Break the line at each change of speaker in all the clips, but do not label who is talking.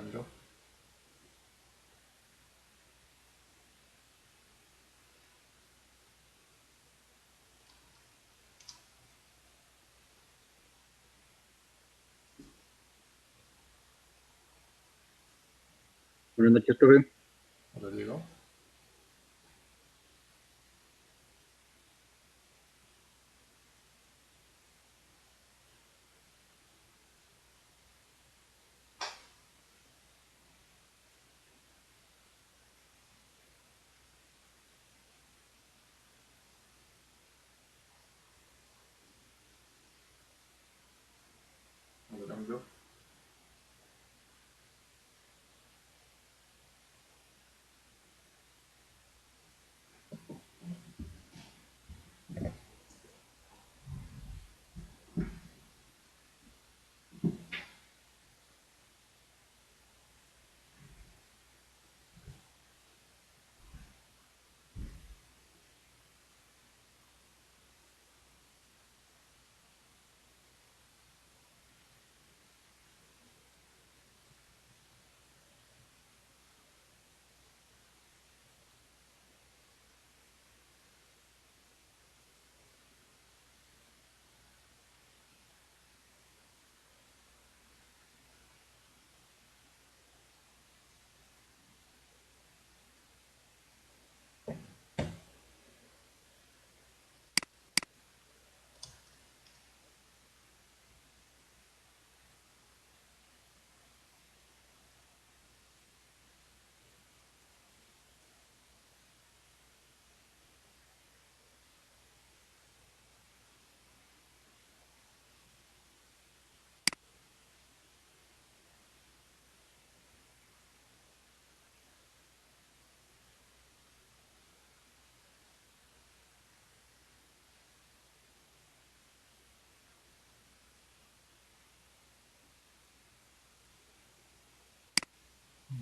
Camilo.
Buenas noches, profe.
Hola, Diego. Hola, Camilo.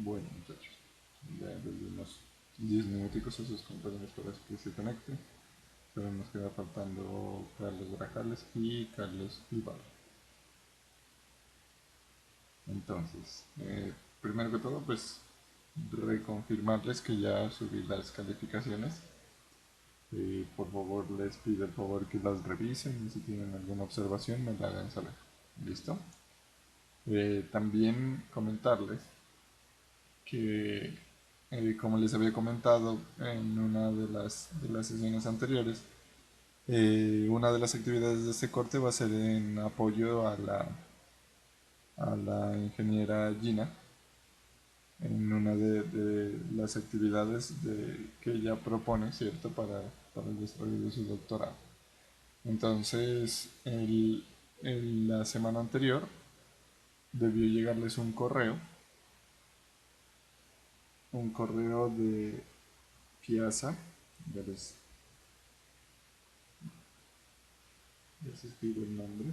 Bueno, muchachos, ya desde unos 10 minuticos a sus compañeros para que se conecten. Pero nos queda faltando Carlos Grajales y Carlos Ibarra. Entonces, primero que todo, pues reconfirmarles que ya subí las calificaciones. Por favor, les pido el favor que las revisen y si tienen alguna observación me la hagan saber. ¿Listo? También comentarles que, como les había comentado en una de las sesiones anteriores, una de las actividades de este corte va a ser en apoyo a la ingeniera Gina en una de las actividades que ella propone, ¿cierto?, para el desarrollo de su doctorado. Entonces, la semana anterior debió llegarles un correo de Piazza, ya les escribo el nombre,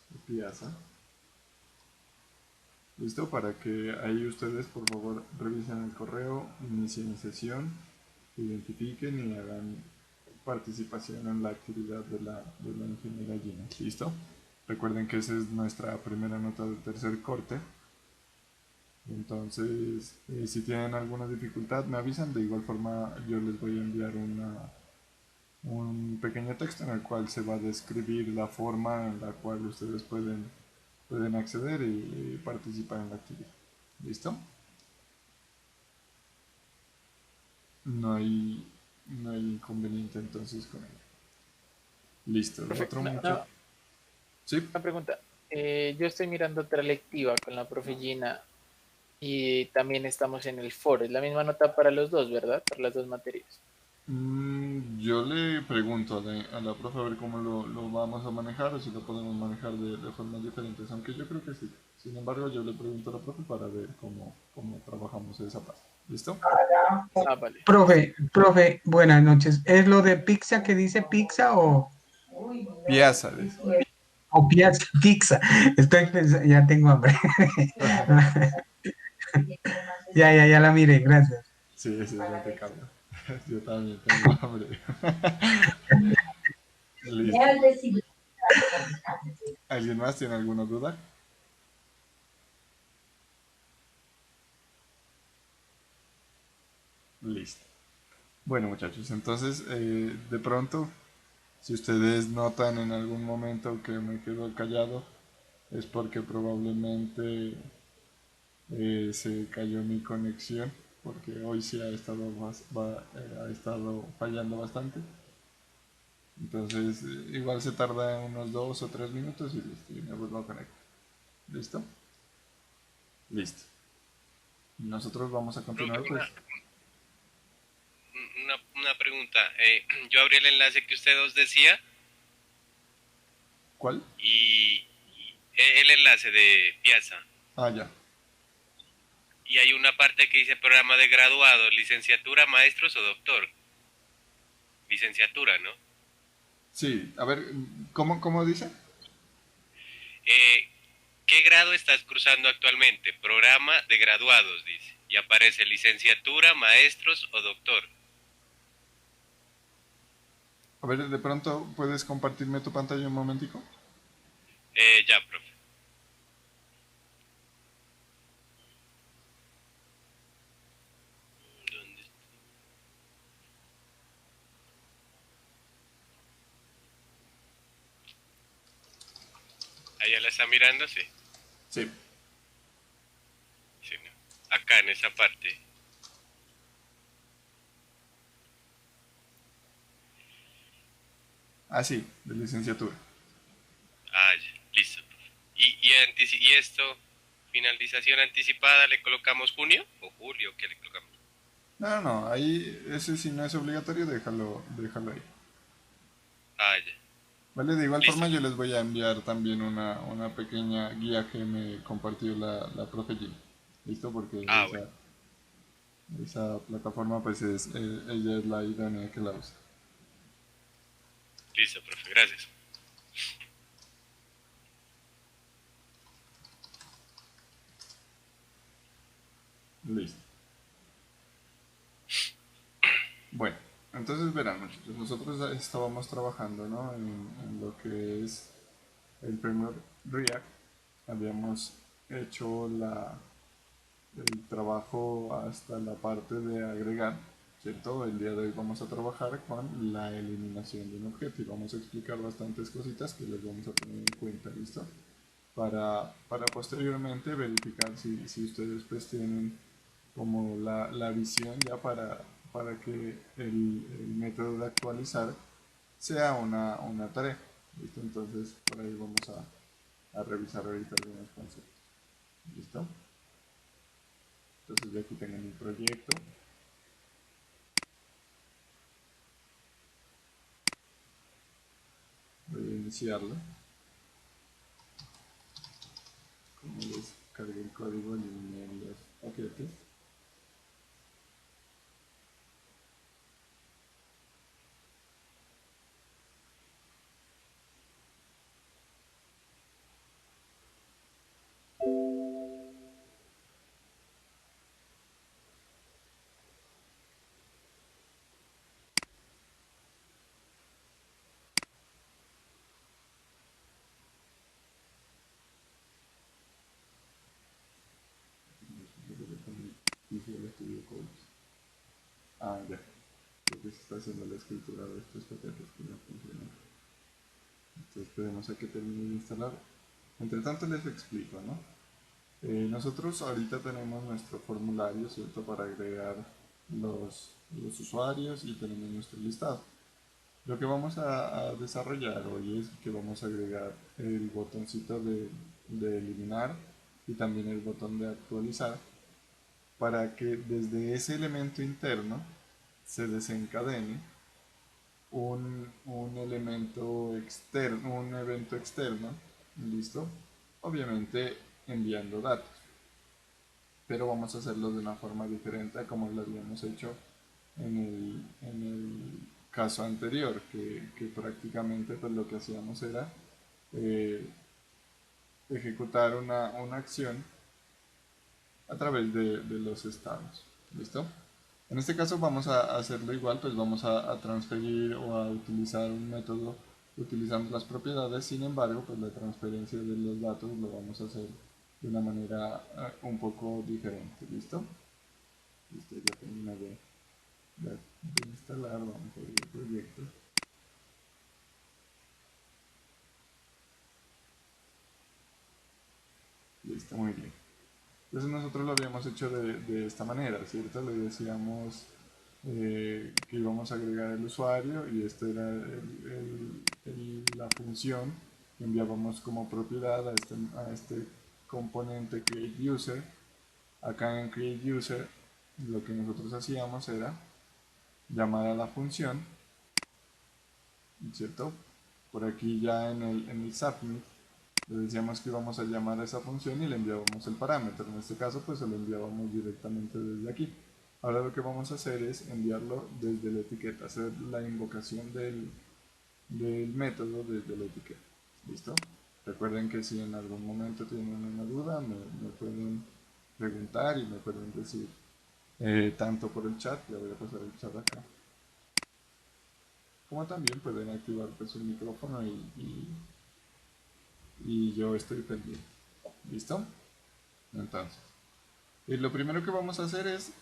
de Piazza. Listo, para que ahí ustedes por favor revisen el correo, inicien sesión, identifiquen y hagan participación en la actividad de la ingeniera Gina. ¿Listo? Recuerden que esa es nuestra primera nota del tercer corte. Entonces, si tienen alguna dificultad, me avisan. De igual forma, yo les voy a enviar un pequeño texto en el cual se va a describir la forma en la cual ustedes pueden acceder y participar en la actividad. ¿Listo? No hay, no hay inconveniente entonces con ello. Listo, lo
Profe,
otro mucho. Sí,
una pregunta. Yo estoy mirando otra lectiva con la profe Gina y también estamos en el foro. Es la misma nota para los dos, ¿verdad? Para las dos materias.
yo le pregunto a la profe a ver cómo lo vamos a manejar o si lo podemos manejar de formas diferentes, aunque yo creo que sí. Sin embargo, yo le pregunto a la profe para ver cómo trabajamos esa parte. ¿Listo?
Ah, vale, listo.
Profe, buenas noches. ¿Es lo de pizza que dice pizza
Piazza, dice.
o pizza? Estoy pensando, ya tengo hambre. Ya la miré, gracias.
Sí, sí, ya te cambio. Yo también tengo hambre. Listo. ¿Alguien más tiene alguna duda? Listo. Bueno, muchachos, entonces de pronto, si ustedes notan en algún momento que me quedo callado, es porque probablemente se cayó mi conexión, porque hoy sí ha estado fallando bastante. Entonces, igual se tarda unos 2 o 3 minutos y listo, y me vuelvo a conectar. ¿Listo? Listo. Nosotros vamos a
Profe,
continuar, pues.
una pregunta. Yo abrí el enlace que usted os decía
¿Cuál?
y el enlace de Piazza.
Ah, ya.
Y hay una parte que dice programa de graduado, licenciatura, maestros o doctor. Licenciatura, ¿no?
Sí, a ver, ¿cómo dice?
Eh, ¿Qué grado estás cursando actualmente? Programa de graduados, dice. Y aparece licenciatura, maestros o doctor.
A ver, de pronto, ¿puedes compartirme tu pantalla un momentico?
Ya, profe. ¿Dónde está? ¿Allá la está mirando? Sí.
Sí.
Sí, no. Acá en esa parte.
Ah, sí, de licenciatura.
Ah, ya. Listo, profe. ¿Y esto? Finalización anticipada, ¿le colocamos junio o julio? ¿Qué le colocamos?
No, no, ahí, ese si no es obligatorio, déjalo ahí.
Ah, ya.
Vale, de igual
Listo,
forma yo
profe.
les voy a enviar también una pequeña guía que me compartió la profe Jean. ¿Listo? Porque
Ah, bueno.
esa plataforma, pues ella es la idónea que la usa.
Listo, profe. Gracias.
Listo. Bueno, entonces verán, muchachos, nosotros estábamos trabajando, ¿no? En lo que es el framework React. Habíamos hecho el trabajo hasta la parte de agregar, ¿cierto? El día de hoy vamos a trabajar con la eliminación de un objeto y vamos a explicar bastantes cositas que les vamos a tener en cuenta, ¿listo? Para posteriormente verificar si ustedes pues tienen como la visión ya para que el método de actualizar sea una tarea, ¿listo? Entonces por ahí vamos a revisar ahorita algunos conceptos, ¿listo? Entonces ya aquí tengo mi proyecto. Voy a iniciarlo. Como les cargué el código, eliminé los paquetes. Visual Studio Code. Ah, ya. Creo que se está haciendo la escritura de estos paquetes que no funcionan. Entonces esperemos a que termine de instalar. Entre tanto les explico, ¿no? Nosotros ahorita tenemos nuestro formulario, ¿cierto? Para agregar los usuarios y tenemos nuestro listado. Lo que vamos a desarrollar hoy es que vamos a agregar el botoncito de eliminar y también el botón de actualizar para que desde ese elemento interno se desencadene un elemento externo, un evento externo, ¿listo? Obviamente enviando datos, pero vamos a hacerlo de una forma diferente a como lo habíamos hecho en el caso anterior, que prácticamente pues lo que hacíamos era eh, ejecutar una acción a través de los estados. ¿Listo? En este caso vamos a hacerlo igual, pues vamos a transferir o a utilizar un método utilizando las propiedades. Sin embargo, pues la transferencia de los datos lo vamos a hacer de una manera un poco diferente. ¿Listo? Listo, ya terminé de instalar. Vamos a abrir el proyecto. Listo, muy bien. Entonces nosotros lo habíamos hecho de esta manera, ¿cierto? Le decíamos que íbamos a agregar el usuario y esta era la función que enviábamos como propiedad a este componente createUser. Acá en createUser lo que nosotros hacíamos era llamar a la función, ¿cierto? Por aquí ya en el submit le decíamos que íbamos a llamar a esa función y le enviábamos el parámetro. En este caso pues se lo enviábamos directamente desde aquí. Ahora lo que vamos a hacer es enviarlo desde la etiqueta, hacer la invocación del método desde la etiqueta. ¿Listo? Recuerden que si en algún momento tienen una duda me pueden preguntar y me pueden decir tanto por el chat, ya voy a pasar el chat acá, como también pueden activar pues el micrófono y yo estoy pendiente. ¿Listo? Entonces, lo primero que vamos a hacer es,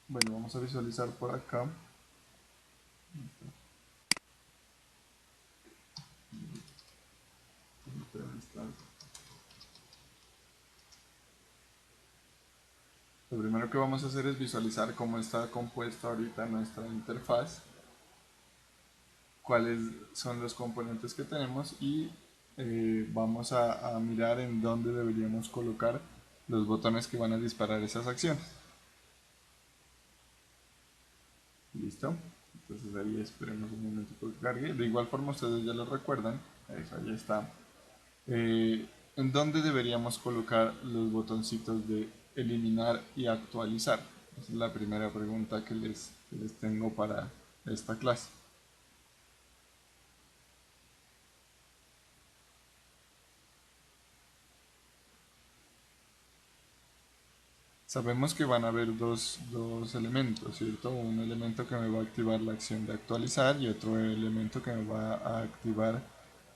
bueno, vamos a visualizar por acá. Lo primero que vamos a hacer es visualizar cómo está compuesta ahorita nuestra interfaz, cuáles son los componentes que tenemos y vamos a mirar en dónde deberíamos colocar los botones que van a disparar esas acciones. ¿Listo? Entonces ahí esperemos un momento que cargue. De igual forma ustedes ya lo recuerdan. Eso, ahí está. ¿En dónde deberíamos colocar los botoncitos de eliminar y actualizar? Esa es la primera pregunta que les tengo para esta clase. Sabemos que van a haber dos elementos, ¿cierto? Un elemento que me va a activar la acción de actualizar y otro elemento que me va a activar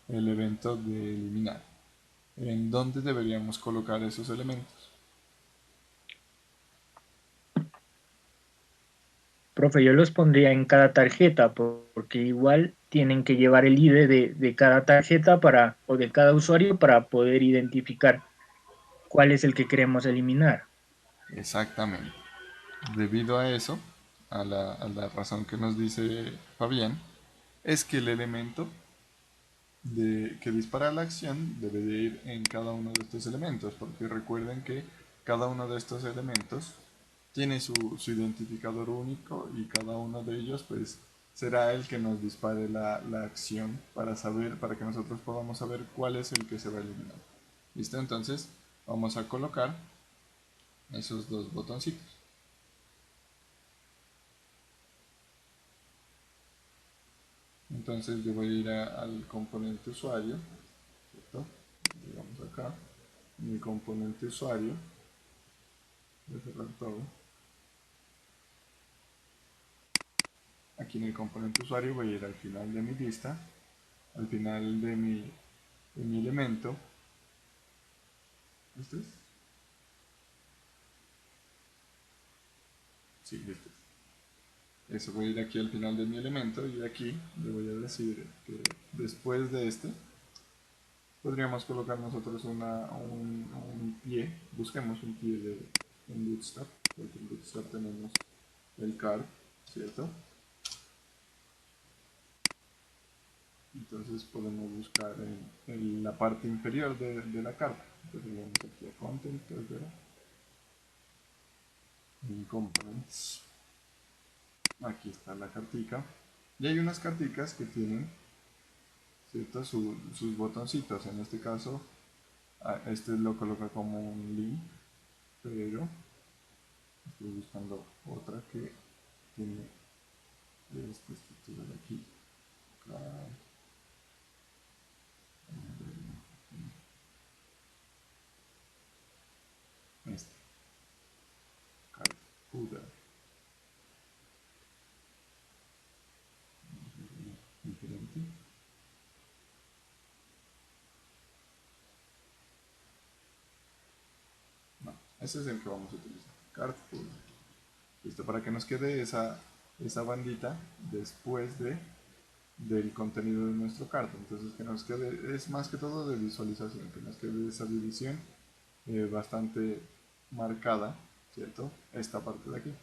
el evento de eliminar. ¿En dónde deberíamos colocar esos elementos?
Profe, yo los pondría en cada tarjeta porque igual tienen que llevar el ID de cada tarjeta o de cada usuario para poder identificar cuál es el que queremos eliminar.
Exactamente. Debido a eso, a la razón que nos dice Fabián, es que el elemento que dispara la acción debe de ir en cada uno de estos elementos, porque recuerden que cada uno de estos elementos tiene su identificador único y cada uno de ellos pues será el que nos dispare la acción para que nosotros podamos saber cuál es el que se va a eliminar. ¿Listo? Entonces vamos a colocar esos dos botoncitos. Entonces yo voy a ir al componente usuario, ¿cierto? Digamos acá, en el componente usuario, voy a cerrar todo. Aquí en el componente usuario voy a ir al final de mi lista, al final de mi elemento. ¿Este es? Sí, este es. Eso, voy a ir aquí al final de mi elemento y aquí le voy a decir que después de este podríamos colocar nosotros un pie, busquemos un pie en Bootstrap, porque en Bootstrap tenemos el card, ¿cierto? Entonces podemos buscar en la parte inferior de la carta. Entonces vamos aquí a Content, en Components. Aquí está la cartica. Y hay unas carticas que tienen, ¿cierto? Sus botoncitos. En este caso, este lo coloca como un link, pero estoy buscando otra que tiene esta estructura de aquí. Este, Carcuda. Diferente. Ese es el que vamos a utilizar, cart full. Listo, para que nos quede esa bandita después del contenido de nuestro cart. Entonces que nos quede, es más que todo de visualización, que nos quede esa división bastante marcada, ¿cierto? Esta parte de aquí.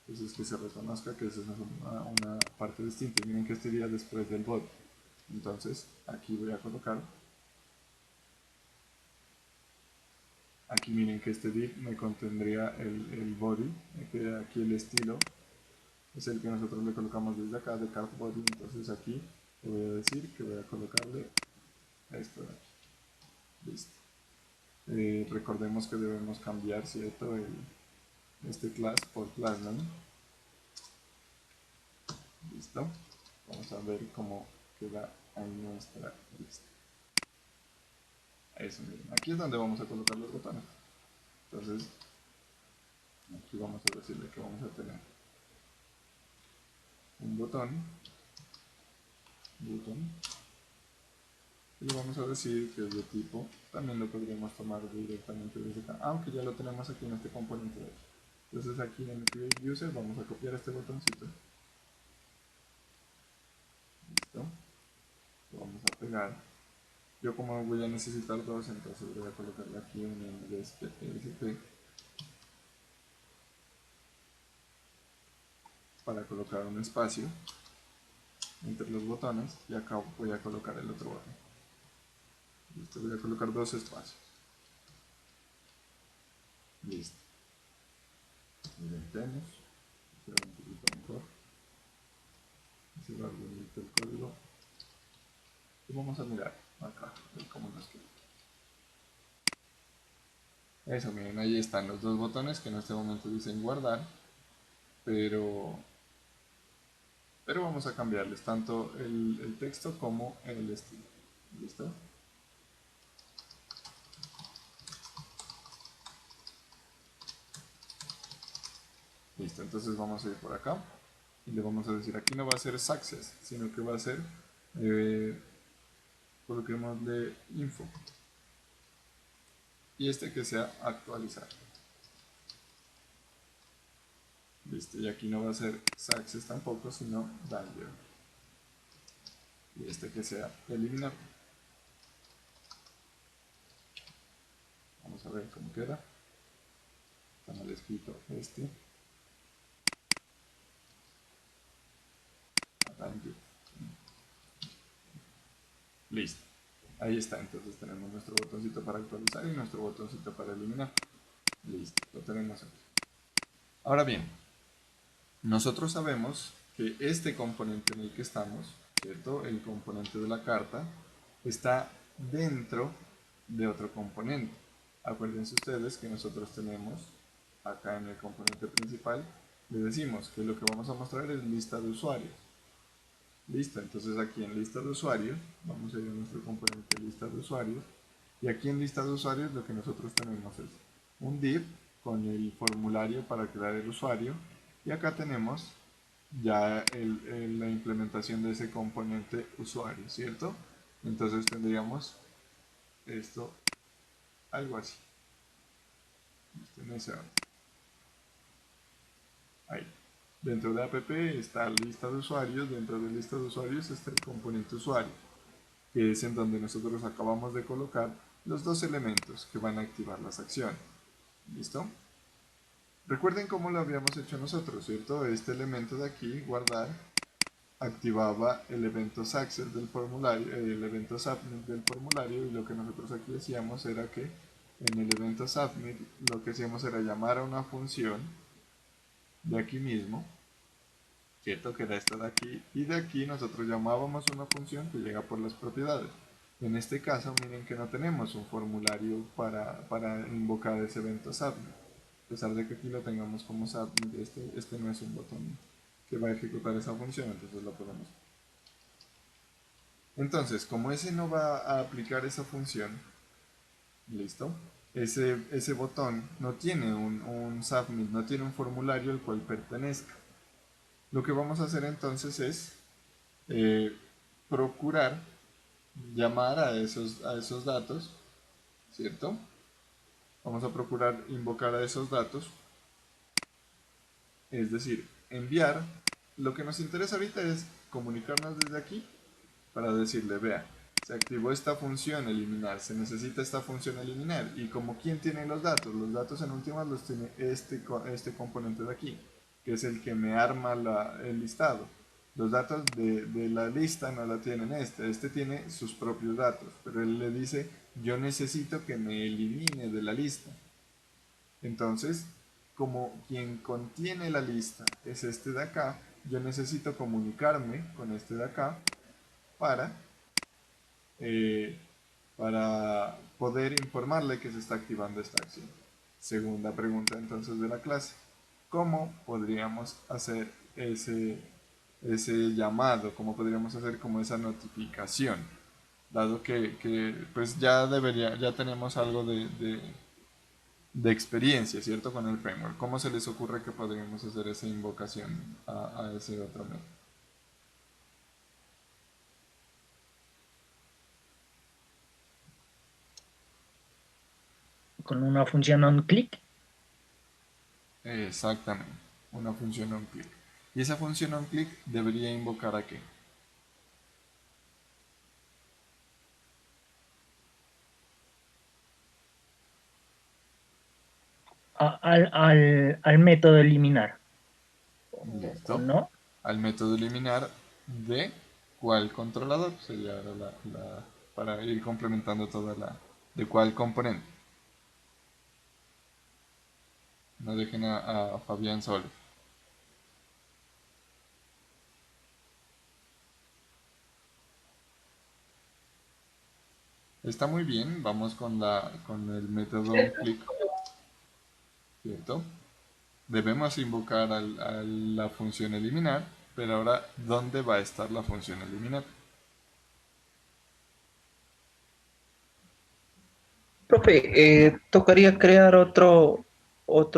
Entonces que se reconozca que esa es una parte distinta. Miren que este iría después del body. Entonces aquí voy a colocar, aquí miren que este div me contendría el body, que aquí el estilo es el que nosotros le colocamos desde acá de cart body. Entonces aquí le voy a decir que voy a colocarle esto de aquí. Listo. Recordemos que debemos cambiar, ¿cierto? Este class por class name. Listo. Vamos a ver cómo queda ahí nuestra lista. Eso, miren. Aquí es donde vamos a colocar los botones. Entonces, aquí vamos a decirle que vamos a tener un botón, y le vamos a decir que es de tipo, también lo podríamos tomar directamente desde acá, aunque ya lo tenemos aquí en este componente de aquí. Entonces aquí en el create user vamos a copiar este botoncito. Listo. Lo vamos a pegar. Yo como voy a necesitar dos, entonces voy a colocarle aquí un MDSP para colocar un espacio entre los botones, y acá voy a colocar el otro botón. Listo, voy a colocar dos espacios. Listo. Inventemos. Un poquito mejor. Cerrar bonito el código. Y vamos a mirar acá, ver cómo nos queda. Eso, miren, ahí están los dos botones que en este momento dicen guardar, pero vamos a cambiarles tanto el texto como el estilo. ¿Listo? Listo, entonces vamos a ir por acá y le vamos a decir, aquí no va a ser success, sino que va a ser, coloquémosle info, y este que sea actualizar. Listo, y aquí no va a ser success tampoco, sino danger, y este que sea eliminar. Vamos a ver cómo queda. Está mal escrito este. Danger. Listo. Ahí está, entonces tenemos nuestro botoncito para actualizar y nuestro botoncito para eliminar. Listo, lo tenemos aquí. Ahora bien, nosotros sabemos que este componente en el que estamos, ¿cierto? El componente de la carta, está dentro de otro componente. Acuérdense ustedes que nosotros tenemos acá en el componente principal, le decimos que lo que vamos a mostrar es lista de usuarios. Listo, entonces aquí en lista de usuarios, vamos a ir a nuestro componente lista de usuarios, y aquí en lista de usuarios lo que nosotros tenemos es un div con el formulario para crear el usuario, y acá tenemos ya la implementación de ese componente usuario, ¿cierto? Entonces tendríamos esto, algo así. Listo, en ese orden. Ahí. Dentro de app está lista de usuarios, dentro de lista de usuarios está el componente usuario, que es en donde nosotros acabamos de colocar los dos elementos que van a activar las acciones. ¿Listo? Recuerden cómo lo habíamos hecho nosotros, ¿cierto? Este elemento de aquí, guardar, activaba el evento success del formulario, el evento submit del formulario, y lo que nosotros aquí decíamos era que en el evento submit lo que hacíamos era llamar a una función de aquí mismo, ¿cierto? Que era esta de aquí, y de aquí nosotros llamábamos una función que llega por las propiedades. En este caso, miren que no tenemos un formulario para invocar ese evento submit. A pesar de que aquí lo tengamos como submit, este no es un botón que va a ejecutar esa función, entonces lo podemos. Entonces, como ese no va a aplicar esa función, listo, ese botón no tiene un submit, no tiene un formulario al cual pertenezca. Lo que vamos a hacer entonces es procurar llamar a esos datos, ¿cierto? Vamos a procurar invocar a esos datos, es decir, enviar. Lo que nos interesa ahorita es comunicarnos desde aquí para decirle, vea, se activó esta función eliminar, se necesita esta función eliminar, y como quién tiene los datos en últimas los tiene este componente de aquí, que es el que me arma el listado. Los datos de la lista no la tienen este tiene sus propios datos, pero él le dice, yo necesito que me elimine de la lista. Entonces, como quien contiene la lista es este de acá, yo necesito comunicarme con este de acá para, eh, para poder informarle que se está activando esta acción. Segunda pregunta entonces de la clase. ¿Cómo podríamos hacer ese llamado? ¿Cómo podríamos hacer como esa notificación? Dado que pues ya tenemos algo de experiencia, ¿cierto? Con el framework. ¿Cómo se les ocurre que podríamos hacer esa invocación a ese otro método?
Con una función onClick.
Exactamente, una función onClick. Y esa función onClick debería invocar a qué?
Al método eliminar. ¿O
Listo.
no?
Al método eliminar de cuál controlador sería ahora para ir complementando toda de cuál componente. No dejen a Fabián solo. Está muy bien, vamos con el método onClick, ¿cierto? Debemos invocar a la función eliminar, pero ahora, ¿dónde va a estar la función eliminar?
Profe, tocaría crear otro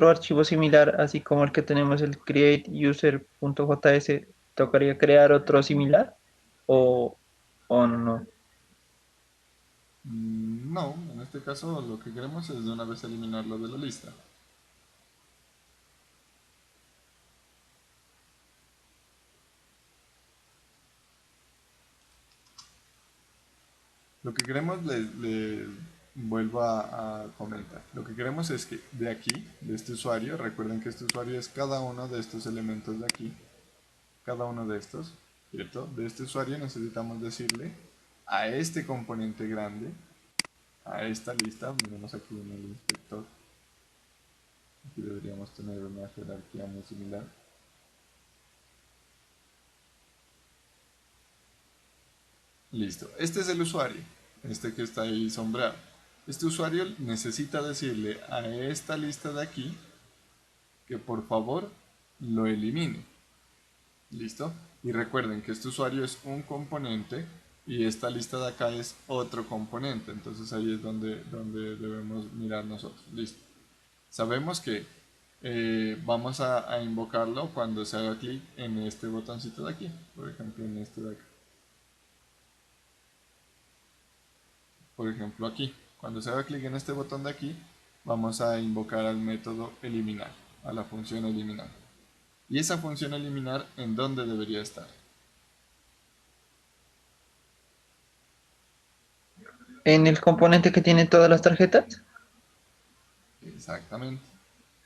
archivo similar, así como el que tenemos, el createuser.js. ¿Tocaría crear otro similar o no?
No, en este caso lo que queremos es de una vez eliminarlo de la lista. Lo que queremos, le vuelvo a comentar, lo que queremos es que de aquí, de este usuario, recuerden que este usuario es cada uno de estos elementos de aquí, cada uno de estos, ¿cierto? De este usuario necesitamos decirle a este componente grande, a esta lista, miremos aquí en el inspector, aquí deberíamos tener una jerarquía muy similar. Listo, este es el usuario, este que está ahí sombreado. Este usuario necesita decirle a esta lista de aquí que por favor lo elimine. ¿Listo? Y recuerden que este usuario es un componente y esta lista de acá es otro componente. Entonces ahí es donde debemos mirar nosotros. Listo. Sabemos que vamos a invocarlo cuando se haga clic en este botoncito de aquí. Por ejemplo, en este de acá. Por ejemplo, aquí. Cuando se haga clic en este botón de aquí, vamos a invocar al método eliminar, a la función eliminar. ¿Y esa función eliminar en dónde debería estar?
¿En el componente que tiene todas las tarjetas?
Exactamente.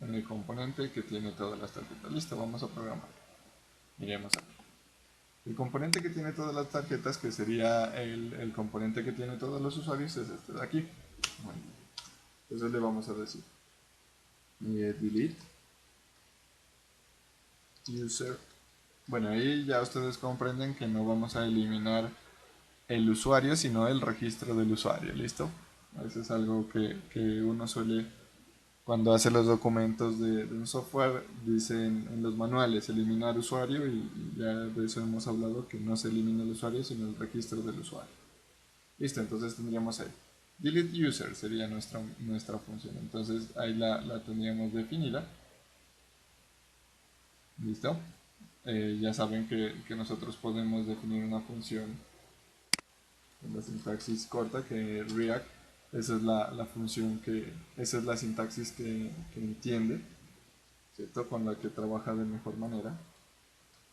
En el componente que tiene todas las tarjetas. Listo, vamos a programar. Miremos aquí. El componente que tiene todas las tarjetas, que sería el componente que tiene todos los usuarios, es este de aquí. Bueno, entonces le vamos a decir delete user. Bueno, ahí ya ustedes comprenden que no vamos a eliminar el usuario, sino el registro del usuario, ¿listo? Eso es algo que uno suele, cuando hace los documentos de un software, dice en los manuales eliminar usuario y ya de eso hemos hablado, que no se elimina el usuario, sino el registro del usuario. Listo, entonces tendríamos ahí. Delete user sería nuestra función, entonces ahí la tendríamos definida. ¿Listo? Ya saben que nosotros podemos definir una función en la sintaxis corta que React Esa es la función esa es la sintaxis que entiende, ¿cierto? Con la que trabaja de mejor manera.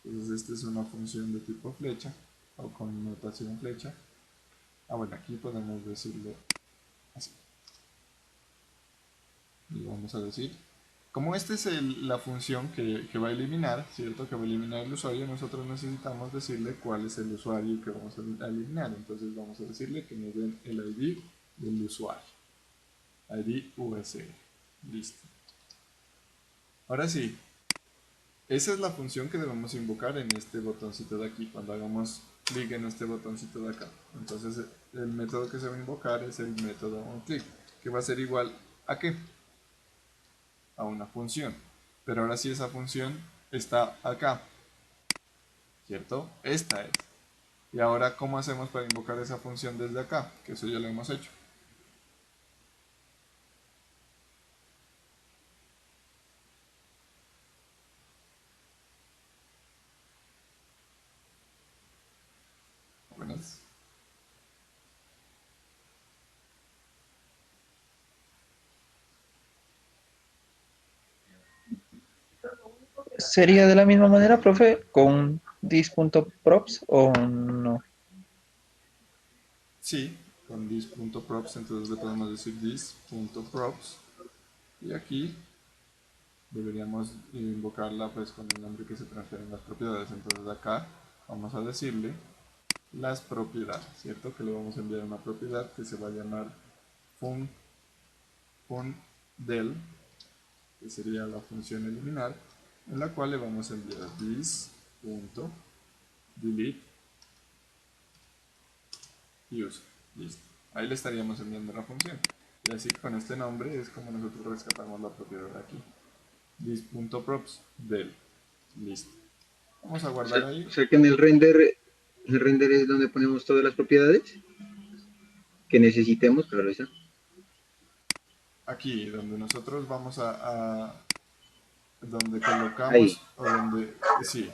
Entonces esta es una función de tipo flecha o con notación flecha. Bueno, aquí podemos decirlo así. Y vamos a decir, como esta es la función que va a eliminar, ¿cierto? Que va a eliminar el usuario, nosotros necesitamos decirle cuál es el usuario que vamos a eliminar. Entonces vamos a decirle que nos den el ID del usuario. ID USR. Listo. Ahora sí, esa es la función que debemos invocar en este botoncito de aquí, cuando hagamos clic en este botoncito de acá. Entonces el método que se va a invocar es el método onClick, que va a ser igual a ¿qué? A una función. Pero ahora sí esa función está acá, ¿cierto? Esta es. Y ahora, ¿cómo hacemos para invocar esa función desde acá? Que eso ya lo hemos hecho. Buenas.
¿Sería de la misma manera, profe, con this.props o no?
Sí, con this.props, entonces le podemos decir this.props. Y aquí deberíamos invocarla pues con el nombre que se transfieren las propiedades. Entonces acá vamos a decirle las propiedades, ¿cierto? Que le vamos a enviar una propiedad que se va a llamar del, que sería la función eliminar, en la cual le vamos a enviar this.delete user. Listo. Ahí le estaríamos enviando la función. Y así con este nombre es como nosotros rescatamos la propiedad de aquí. This.props del. Listo. Vamos a guardar ahí.
O sea que en el render es donde ponemos todas las propiedades que necesitemos, claro está.
Aquí, donde nosotros vamos donde
Ahí.
colocamos, o donde, sí,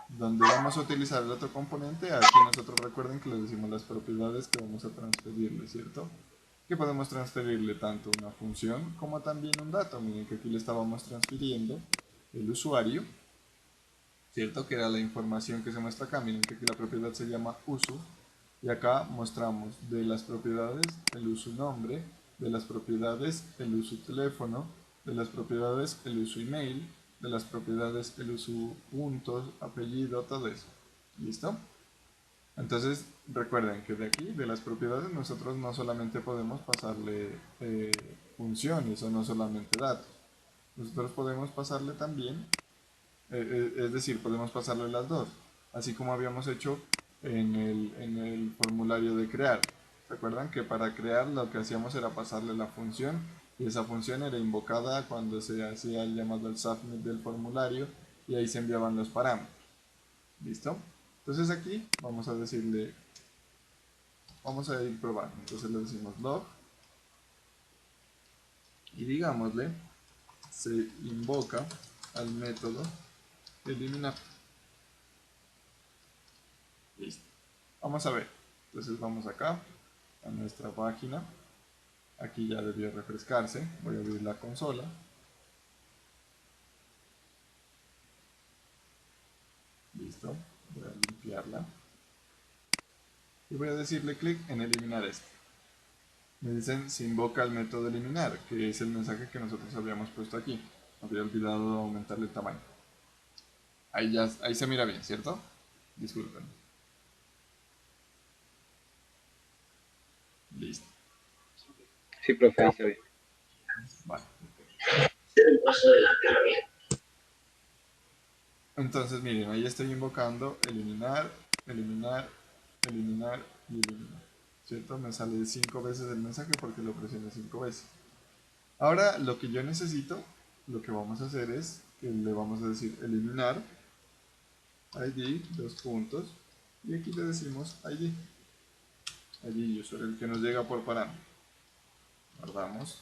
donde vamos a utilizar el otro componente, aquí nosotros recuerden que le decimos las propiedades que vamos a transferirle, ¿cierto? Que podemos transferirle tanto una función como también un dato. Miren que aquí le estábamos transfiriendo el usuario, ¿cierto? Que era la información que se muestra acá. Miren que aquí la propiedad se llama uso. Y acá mostramos de las propiedades el uso nombre, de las propiedades el uso teléfono, de las propiedades el uso email, de las propiedades el uso puntos, apellido, todo eso. ¿Listo? Entonces recuerden que de aquí, de las propiedades, nosotros no solamente podemos pasarle funciones o no solamente datos. Nosotros podemos pasarle también, es decir, podemos pasarle las dos, así como habíamos hecho en el formulario de crear. Recuerdan que para crear lo que hacíamos era pasarle la función y esa función era invocada cuando se hacía el llamado al submit del formulario y ahí se enviaban los parámetros. ¿Listo? Entonces aquí vamos a decirle, vamos a ir probando. Entonces le decimos log y digámosle, se invoca al método eliminar. Listo. Vamos a ver. Entonces vamos acá a nuestra página. Aquí ya debió refrescarse. Voy a abrir la consola. Listo. Voy a limpiarla. Y voy a decirle clic en eliminar este. Me dicen se invoca el método eliminar, que es el mensaje que nosotros habíamos puesto aquí. Había olvidado aumentarle el tamaño. Ahí se mira bien, ¿cierto? Disculpen. Listo.
Sí, profe, ahí está bien.
Vale. Entonces miren, ahí estoy invocando eliminar, eliminar, eliminar y eliminar. ¿Cierto? Me sale 5 veces el mensaje porque lo presioné 5 veces. Ahora lo que yo necesito, lo que vamos a hacer es que le vamos a decir eliminar id, dos puntos, y aquí le decimos id user, el que nos llega por parámetro. Guardamos,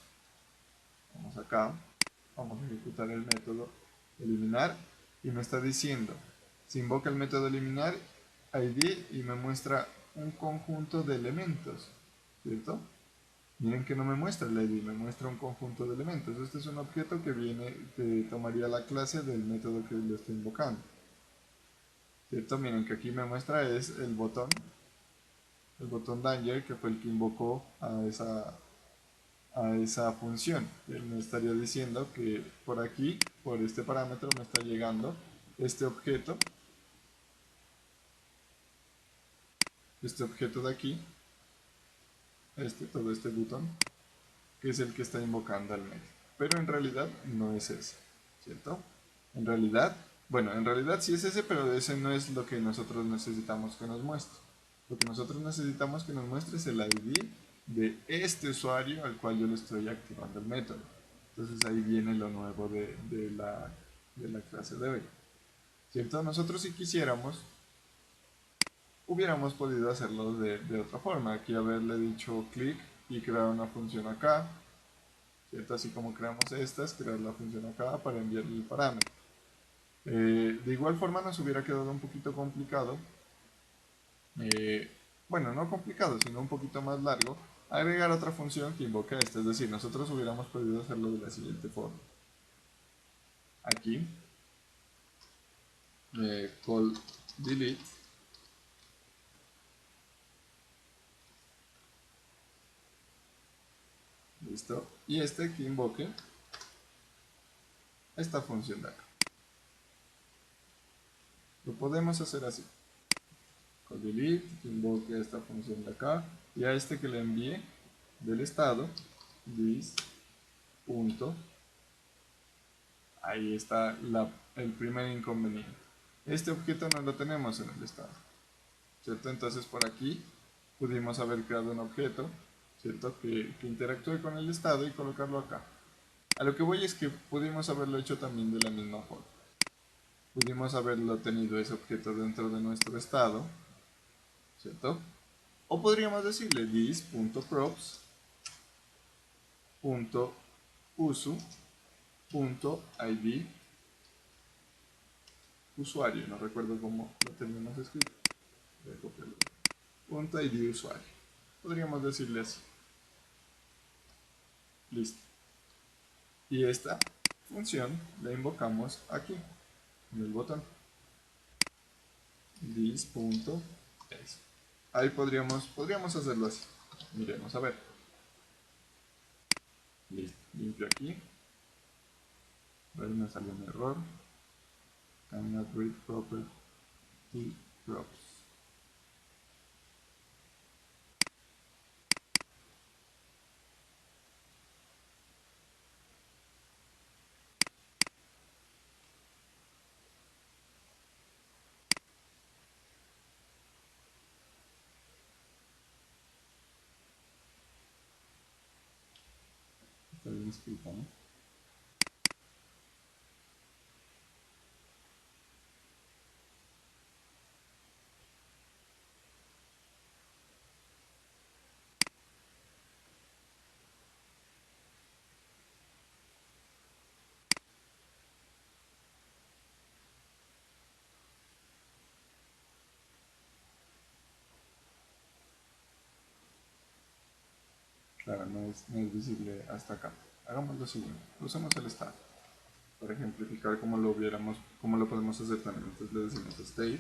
vamos acá, vamos a ejecutar el método eliminar y me está diciendo, se invoca el método eliminar id y me muestra un conjunto de elementos, ¿cierto? Miren que no me muestra el ID, me muestra un conjunto de elementos. Este es un objeto que tomaría la clase del método que lo estoy invocando. ¿Cierto? Miren que aquí me muestra es el botón danger, que fue el que invocó a esa función. Él me estaría diciendo que por aquí, por este parámetro, me está llegando este objeto de aquí, todo este botón, que es el que está invocando al método. Pero en realidad no es ese, ¿cierto? En realidad, bueno, en realidad sí es ese, pero ese no es lo que nosotros necesitamos que nos muestre. Lo que nosotros necesitamos que nos muestre es el ID de este usuario al cual yo le estoy activando el método. Entonces ahí viene lo nuevo de la clase de hoy. ¿Cierto? Nosotros si quisiéramos, hubiéramos podido hacerlo de otra forma. Aquí haberle dicho clic y crear una función acá, ¿cierto? Así como creamos estas, crear la función acá para enviarle el parámetro. De igual forma nos hubiera quedado un poquito complicado, bueno, no complicado, sino un poquito más largo, agregar otra función que invoque esta. Es decir, nosotros hubiéramos podido hacerlo de la siguiente forma. Aquí, call delete, listo, y este que invoque esta función de acá. Lo podemos hacer así. Call delete, que invoque esta función de acá, y a este que le envíe del estado, this punto. Ahí está el primer inconveniente. Este objeto no lo tenemos en el estado, ¿cierto? Entonces por aquí pudimos haber creado un objeto, ¿cierto? Que interactúe con el estado y colocarlo acá. A lo que voy es que pudimos haberlo hecho también de la misma forma. Pudimos haberlo tenido ese objeto dentro de nuestro estado, ¿cierto? O podríamos decirle this.props.usu.id usuario, no recuerdo cómo lo tenemos escrito. Voy a copiarlo. Punto ID usuario. Podríamos decirle así. Listo. Y esta función la invocamos aquí, en el botón. This.es. Ahí podríamos hacerlo así. Miremos a ver. Listo. Limpio aquí. A ver, me salió un error. Cannot read property props. Está bien escrito, ¿no? Claro, no es visible hasta acá. Hagamos lo siguiente. Usemos el estado para ejemplificar cómo lo podemos hacer también. Entonces le decimos state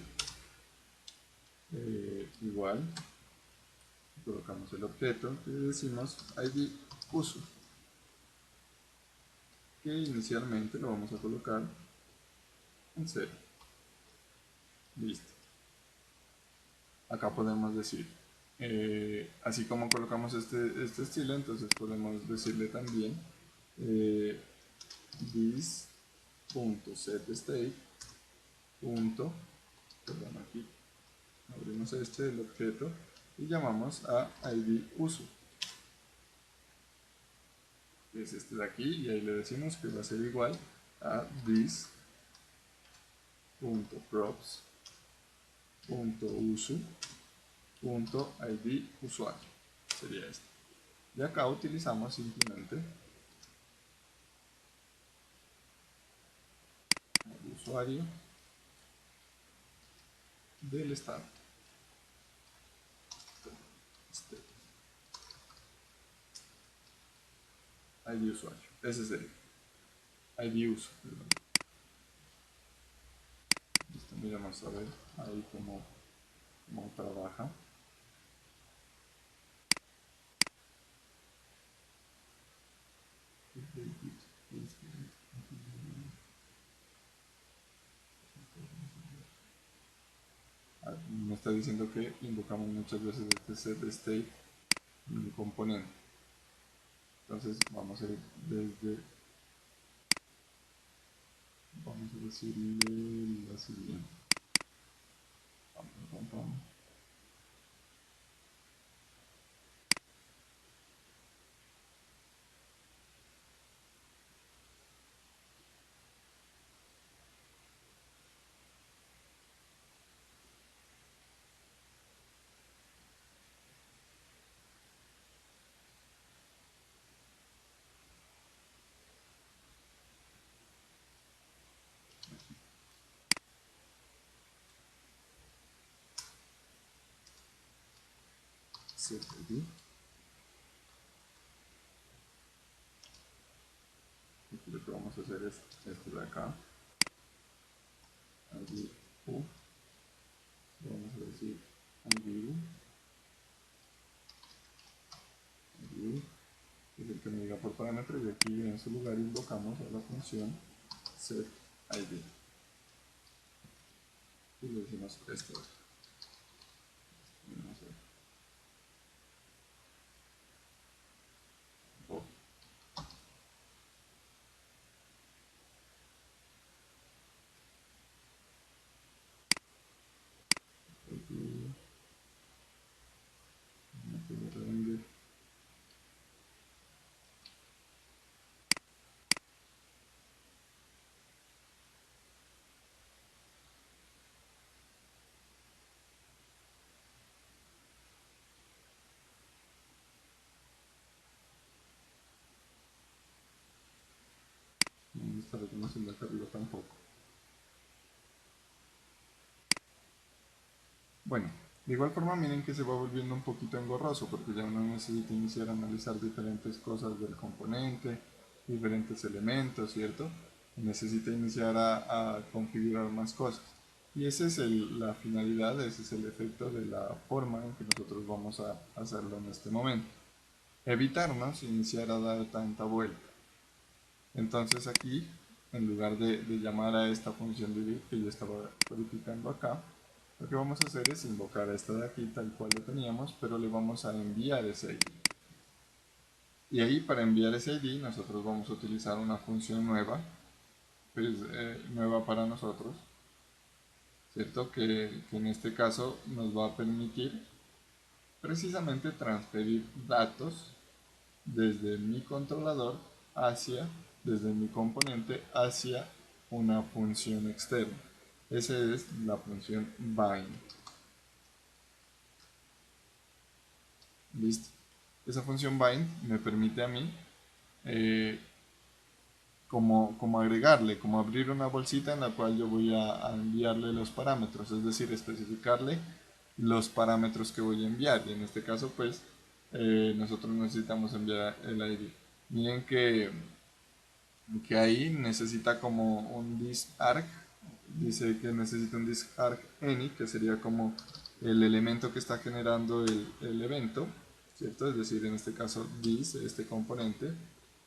igual, colocamos el objeto y decimos id uso, que inicialmente lo vamos a colocar en 0. Listo. Acá podemos decir, así como colocamos este estilo, entonces podemos decirle también this.setState. Perdón, aquí abrimos el objeto y llamamos a id uso, que es este de aquí, y ahí le decimos que va a ser igual a this.props.usu.id usuario, sería este. Y acá utilizamos simplemente el usuario del estado. ID usuario. Ese sería. ID uso. Perdón. Listo, miramos a ver ahí cómo trabaja. Me está diciendo que invocamos muchas veces este set state en un componente. Entonces vamos a ir desde, vamos a decirle la siguiente. Vamos. Set ID. Aquí lo que vamos a hacer es esto de acá. ID U. Vamos a decir ID U. ID U es el que me diga por parámetro, y aquí en su lugar invocamos a la función setID. Y le decimos esto. Vamos a ver. Oh. No está reconociendo acá arriba tampoco. Bueno, de igual forma miren que se va volviendo un poquito engorroso, porque ya uno necesita iniciar a analizar diferentes cosas del componente, diferentes elementos, ¿cierto? Necesita iniciar a configurar más cosas. Y esa es la finalidad, ese es el efecto de la forma en que nosotros vamos a hacerlo en este momento. Evitarnos iniciar a dar tanta vuelta. Entonces aquí, en lugar de llamar a esta función de que yo estaba verificando acá, lo que vamos a hacer es invocar a esta de aquí tal cual lo teníamos, pero le vamos a enviar ese ID. Y ahí para enviar ese ID nosotros vamos a utilizar una función nueva, pues, nueva para nosotros, ¿cierto? Que en este caso nos va a permitir precisamente transferir datos desde mi controlador desde mi componente hacia una función externa. Esa es la función bind. Listo. Esa función bind me permite a mí como agregarle, como abrir una bolsita en la cual yo voy a enviarle los parámetros, es decir, especificarle los parámetros que voy a enviar. Y en este caso, pues, nosotros necesitamos enviar el ID. Miren que ahí necesita como un disk-arg, dice que necesita un disk-arg any, que sería como el elemento que está generando el evento, ¿cierto? Es decir, en este caso this, este componente,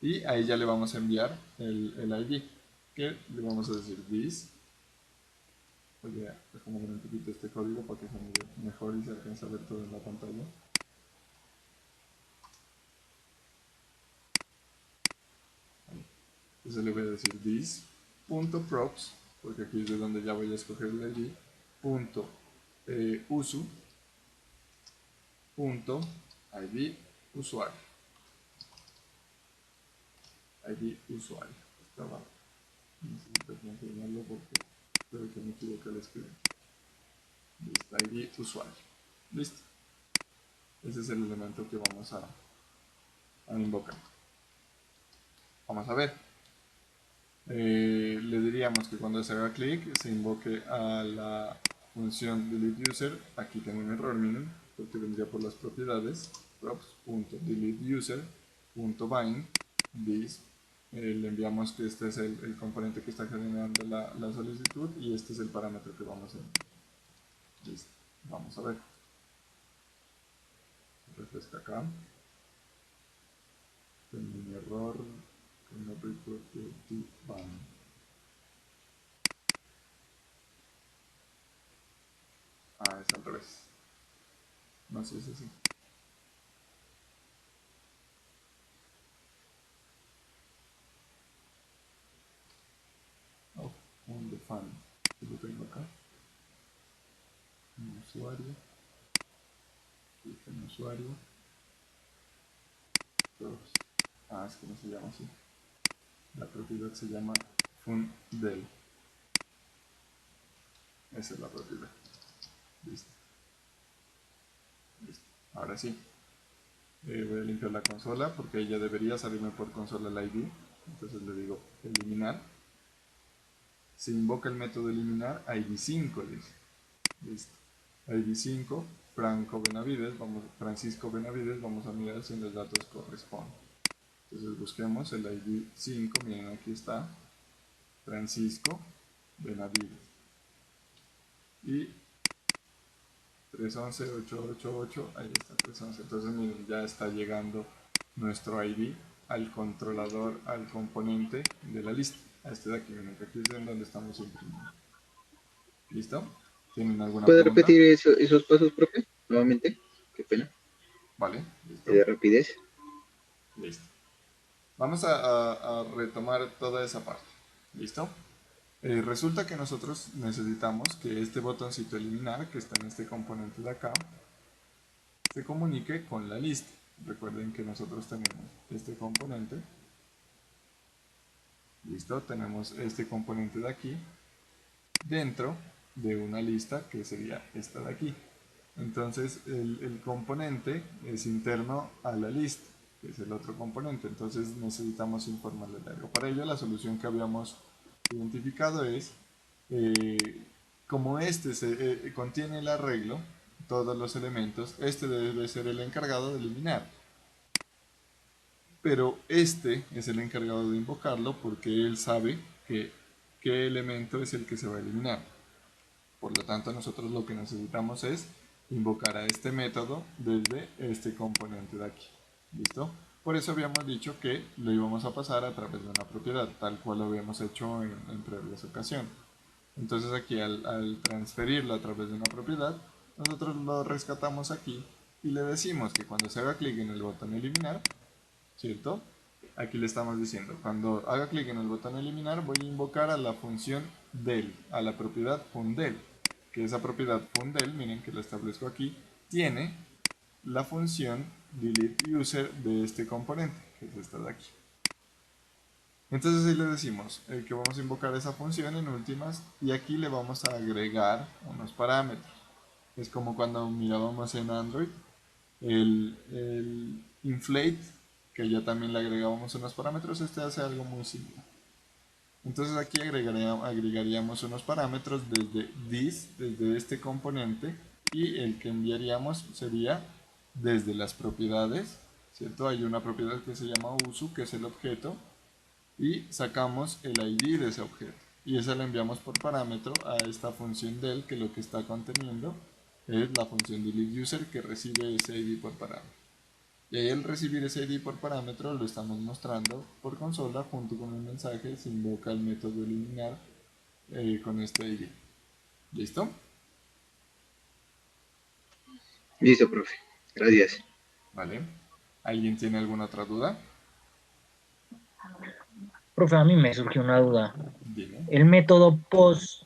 y ahí ya le vamos a enviar el ID, que le vamos a decir this. Voy a acomodar un poquito este código para que se mire mejor y se alcance a ver todo en la pantalla. Entonces le voy a decir this.props, porque aquí es de donde ya voy a escoger el ID, usu, ID usuario. ID usuario. Estaba, necesito confirmarlo porque creo que me equivoqué al escribir. Listo, ID usuario. Listo. Ese es el elemento que vamos a invocar. Vamos a ver. Le diríamos que cuando se haga clic se invoque a la función deleteUser. Aquí tengo un error, miren, porque vendría por las propiedades props.deleteUser.bind this, le enviamos que este es el componente que está generando la solicitud y este es el parámetro que vamos a enviar. Listo. Vamos a ver. Refresca acá. Tengo un error con el report de ban. Ah, es al revés. No sé si es así. Oh, un define. Lo tengo acá. Un usuario. Un usuario. Dos. Ah, es que no se llama así. La propiedad se llama fundel. Esa es la propiedad. Listo. Listo. Ahora sí. Voy a limpiar la consola porque ya debería salirme por consola el ID. Entonces le digo eliminar. Se invoca el método eliminar ID5. Listo. ID5, Francisco Benavides, vamos a mirar si los datos corresponden. Entonces busquemos el ID5, miren aquí está, Francisco Benavides. Y 311888, ahí está 311. Entonces miren, ya está llegando nuestro ID al controlador, al componente de la lista. A este de aquí, miren que aquí es en donde estamos imprimiendo. ¿Listo? ¿Tienen alguna
¿Puede
pregunta?
repetir esos pasos, profe? Nuevamente. Qué pena.
Vale, listo.
De rapidez.
Listo. Vamos a retomar toda esa parte. ¿Listo? Resulta que nosotros necesitamos que este botoncito eliminar, que está en este componente de acá, se comunique con la lista. Recuerden que nosotros tenemos este componente. Listo, tenemos este componente de aquí dentro de una lista que sería esta de aquí. Entonces el componente es interno a la lista, que es el otro componente. Entonces necesitamos informarle de algo. Para ello la solución que habíamos identificado es, como este contiene el arreglo, todos los elementos, este debe ser el encargado de eliminar. Pero este es el encargado de invocarlo porque él sabe qué elemento es el que se va a eliminar. Por lo tanto, nosotros lo que necesitamos es invocar a este método desde este componente de aquí. ¿Listo? Por eso habíamos dicho que lo íbamos a pasar a través de una propiedad, tal cual lo habíamos hecho en previas ocasiones. Entonces aquí al transferirlo a través de una propiedad, nosotros lo rescatamos aquí y le decimos que cuando se haga clic en el botón eliminar, ¿cierto? Aquí le estamos diciendo, cuando haga clic en el botón eliminar, voy a invocar a la función del, a la propiedad fundel, que esa propiedad fundel, miren que la establezco aquí, tiene la función delete user de este componente, que es esta de aquí. Entonces ahí le decimos que vamos a invocar esa función en últimas y aquí le vamos a agregar unos parámetros. Es como cuando mirábamos en Android el inflate, que ya también le agregábamos unos parámetros. Este hace algo muy similar. Entonces aquí agregaríamos unos parámetros desde this, desde este componente, y el que enviaríamos sería desde las propiedades, ¿cierto? Hay una propiedad que se llama usu, que es el objeto, y sacamos el ID de ese objeto y esa la enviamos por parámetro a esta función del, que lo que está conteniendo es la función deleteUser, que recibe ese ID por parámetro. Y ahí al recibir ese ID por parámetro lo estamos mostrando por consola junto con un mensaje. Se invoca el método eliminar con este ID. ¿Listo?
Listo, profe. Gracias.
Vale. ¿Alguien tiene alguna otra duda?
Profe, a mí me surgió una duda.
Dime.
El método post,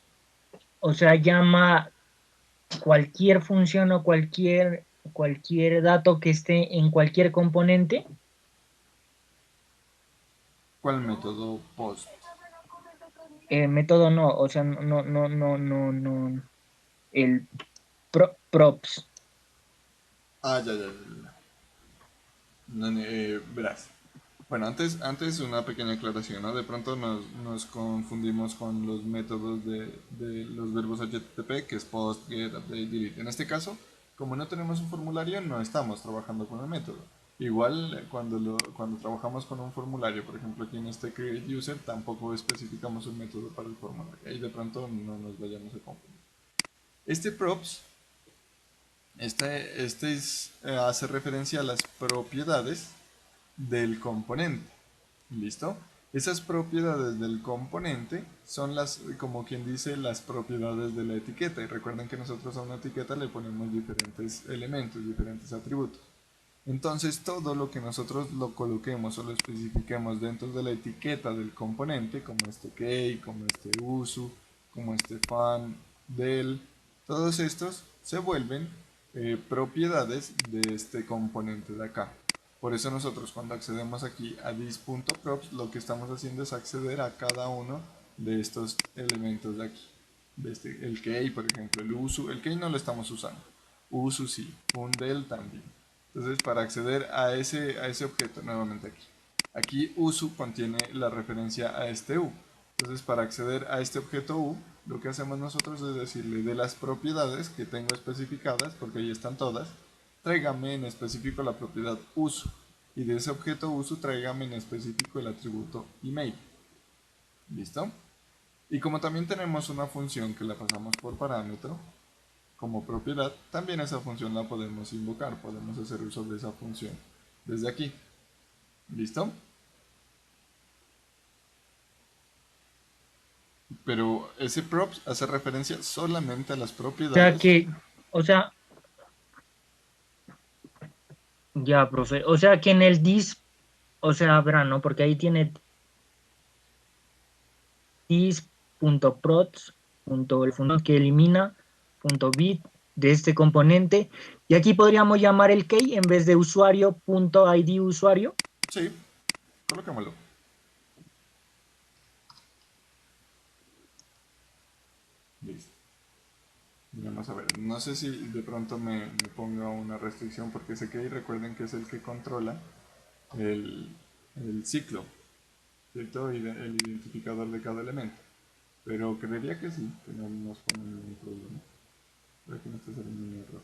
o sea, llama cualquier función o cualquier dato que esté en cualquier componente.
¿Cuál método post?
Método no, o sea, no. El props.
Ah, ya. No, verás. Bueno, antes una pequeña aclaración, ¿no? De pronto nos confundimos con los métodos de los verbos HTTP, que es post, get, update, delete. En este caso, como no tenemos un formulario, no estamos trabajando con el método. Igual cuando trabajamos con un formulario, por ejemplo aquí en este create user, tampoco especificamos un método para el formulario. Ahí de pronto no nos vayamos a confundir. Este props, hace referencia a las propiedades del componente. ¿Listo? Esas propiedades del componente son como quien dice, las propiedades de la etiqueta. Y recuerden que nosotros a una etiqueta le ponemos diferentes elementos, diferentes atributos. Entonces todo lo que nosotros lo coloquemos o lo especifiquemos dentro de la etiqueta del componente, como este key, como este uso, como este fan, del, todos estos se vuelven propiedades de este componente de acá. Por eso nosotros cuando accedemos aquí a this.props lo que estamos haciendo es acceder a cada uno de estos elementos de aquí. El key, por ejemplo, el uso, el key no lo estamos usando. Uso sí, un del también. Entonces para acceder a ese objeto, nuevamente aquí. Aquí uso contiene la referencia a este u. Entonces para acceder a este objeto u, lo que hacemos nosotros es decirle de las propiedades que tengo especificadas, porque ahí están todas, tráigame en específico la propiedad uso. Y de ese objeto uso, tráigame en específico el atributo email. ¿Listo? Y como también tenemos una función que la pasamos por parámetro, como propiedad, también esa función la podemos invocar, podemos hacer uso de esa función desde aquí. ¿Listo? Pero ese props hace referencia solamente a las
O sea
propiedades.
que, o sea, ya, profe, o sea que en el dis, o sea, verán, ¿no? Porque ahí tiene dis.props, el fundador que elimina, .bit de este componente, y aquí podríamos llamar el key en vez de usuario.id usuario.
Sí, colocémoslo. Listo. Vamos a ver, no sé si de pronto me ponga una restricción porque sé que ahí recuerden que es el que controla el, el ciclo, ¿cierto? Y el identificador de cada elemento. Pero creería que sí, que no nos pone ningún problema. Creo que no está saliendo un error.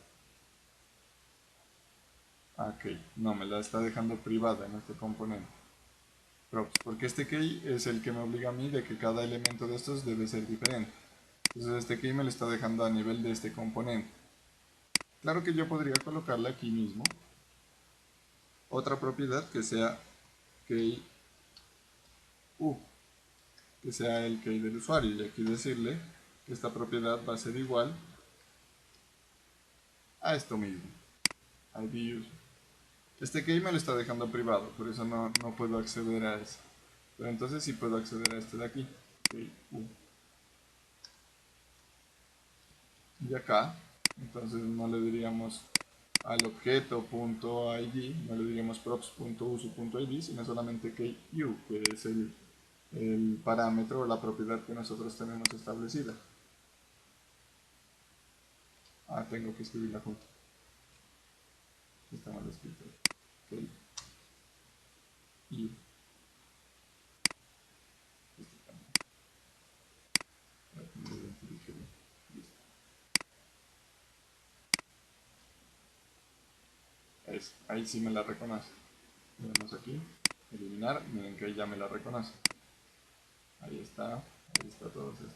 Ok, no, me la está dejando privada en este componente. Props, porque este key es el que me obliga a mí de que cada elemento de estos debe ser diferente. Entonces este key me lo está dejando a nivel de este componente. Claro que yo podría colocarle aquí mismo otra propiedad que sea key u, que sea el key del usuario, y aquí decirle que esta propiedad va a ser igual a esto mismo, id user. Este key me lo está dejando privado, por eso no puedo acceder a eso. Pero entonces sí puedo acceder a este de aquí, key u. Y acá, entonces no le diríamos al objeto.id, no le diríamos props.uso.id, sino solamente key u, que es el parámetro o la propiedad que nosotros tenemos establecida. Ah, tengo que escribirla junto. Está mal escrito. Ok. Y este también. Para que me identifique bien. Listo. Ahí sí me la reconoce. Vemos aquí. Eliminar. Miren que ahí ya me la reconoce. Ahí está todos estos.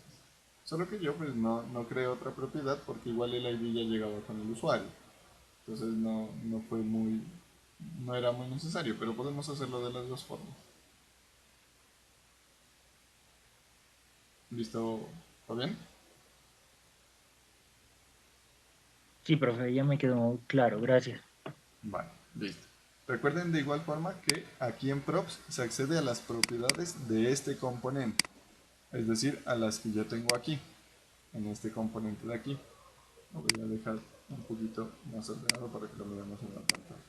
Solo que yo pues no creé otra propiedad porque igual el ID ya llegaba con el usuario. Entonces no fue muy, no era muy necesario, pero podemos hacerlo de las dos formas. ¿Listo? ¿Está bien?
Sí, profe, ya me quedó claro, gracias.
Vale, listo. Recuerden de igual forma que aquí en props se accede a las propiedades de este componente, es decir, a las que yo tengo aquí, en este componente de aquí. Lo voy a dejar un poquito más ordenado para que lo veamos en la pantalla.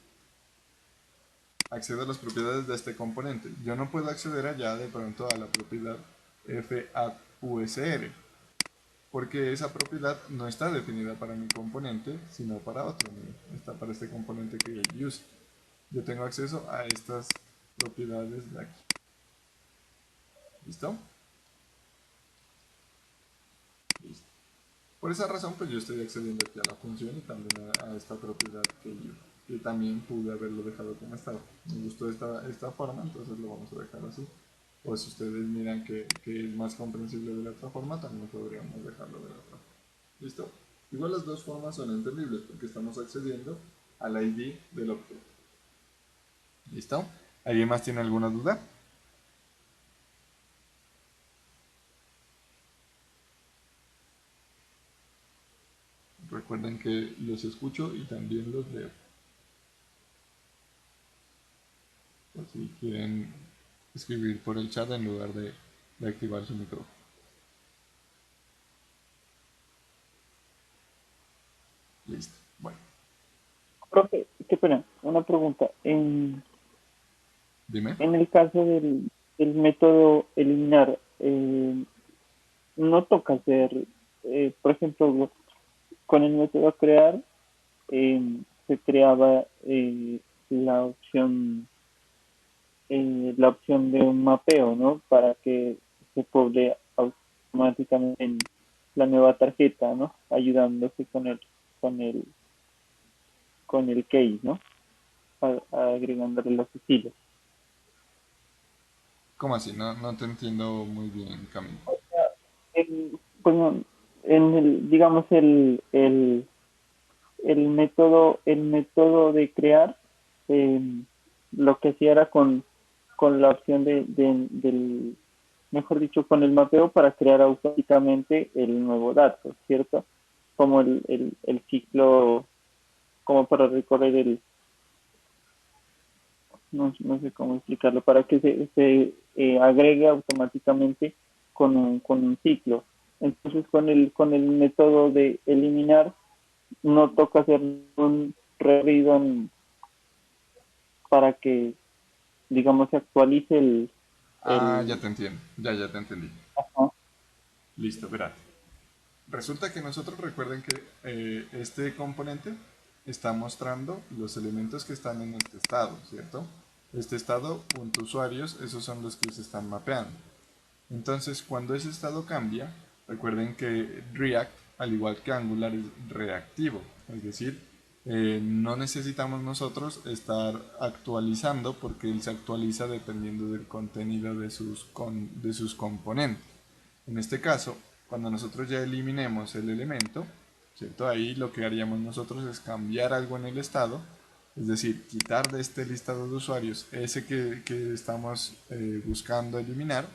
Accedo a las propiedades de este componente. Yo no puedo acceder allá de pronto a la propiedad FAUSR, porque esa propiedad no está definida para mi componente, sino para otro. Está para este componente que es use. Yo tengo acceso a estas propiedades de aquí. ¿Listo? Listo. Por esa razón, pues yo estoy accediendo aquí a la función y también a esta propiedad que use. que también pude haberlo dejado como estaba. Me gustó esta forma, entonces lo vamos a dejar así. O si ustedes miran que es más comprensible de la otra forma, también podríamos dejarlo de la otra forma. ¿Listo? Igual las dos formas son entendibles porque estamos accediendo al ID del objeto. ¿Listo? ¿Alguien más tiene alguna duda? Recuerden que los escucho y también los leo. Por si quieren escribir por el chat en lugar de activar su micrófono. Listo. Bueno,
Profe, qué pena, una pregunta.
dime.
En el caso del método eliminar, no toca hacer, por ejemplo, con el método crear, se creaba la opción de un mapeo, ¿no? Para que se pueblee automáticamente en la nueva tarjeta, ¿no? Ayudándose con el, con el case, ¿no? Agregándole los estilos.
¿Cómo así? No te entiendo muy bien, Camilo.
Bueno, en el, digamos, el método de crear, eh, lo que hacía era con la opción del, mejor dicho, con el mapeo para crear automáticamente el nuevo dato, ¿cierto? Como el ciclo, como para recorrer no sé cómo explicarlo, para que se agregue automáticamente con un ciclo. Entonces, con el método de eliminar, no toca hacer un revision para que, digamos, se actualice
Ah, ya
el
te entiendo. Ya te entendí.
ajá,
Listo, verá. Resulta que nosotros recuerden que este componente está mostrando los elementos que están en este estado, ¿cierto? Este estado, punto usuarios, esos son los que se están mapeando. Entonces, cuando ese estado cambia, recuerden que React, al igual que Angular, es reactivo. Es decir, no necesitamos nosotros estar actualizando porque él se actualiza dependiendo del contenido de sus componentes. En este caso, cuando nosotros ya eliminemos el elemento, ¿cierto? Ahí lo que haríamos nosotros es cambiar algo en el estado, es decir, quitar de este listado de usuarios ese que estamos buscando eliminar,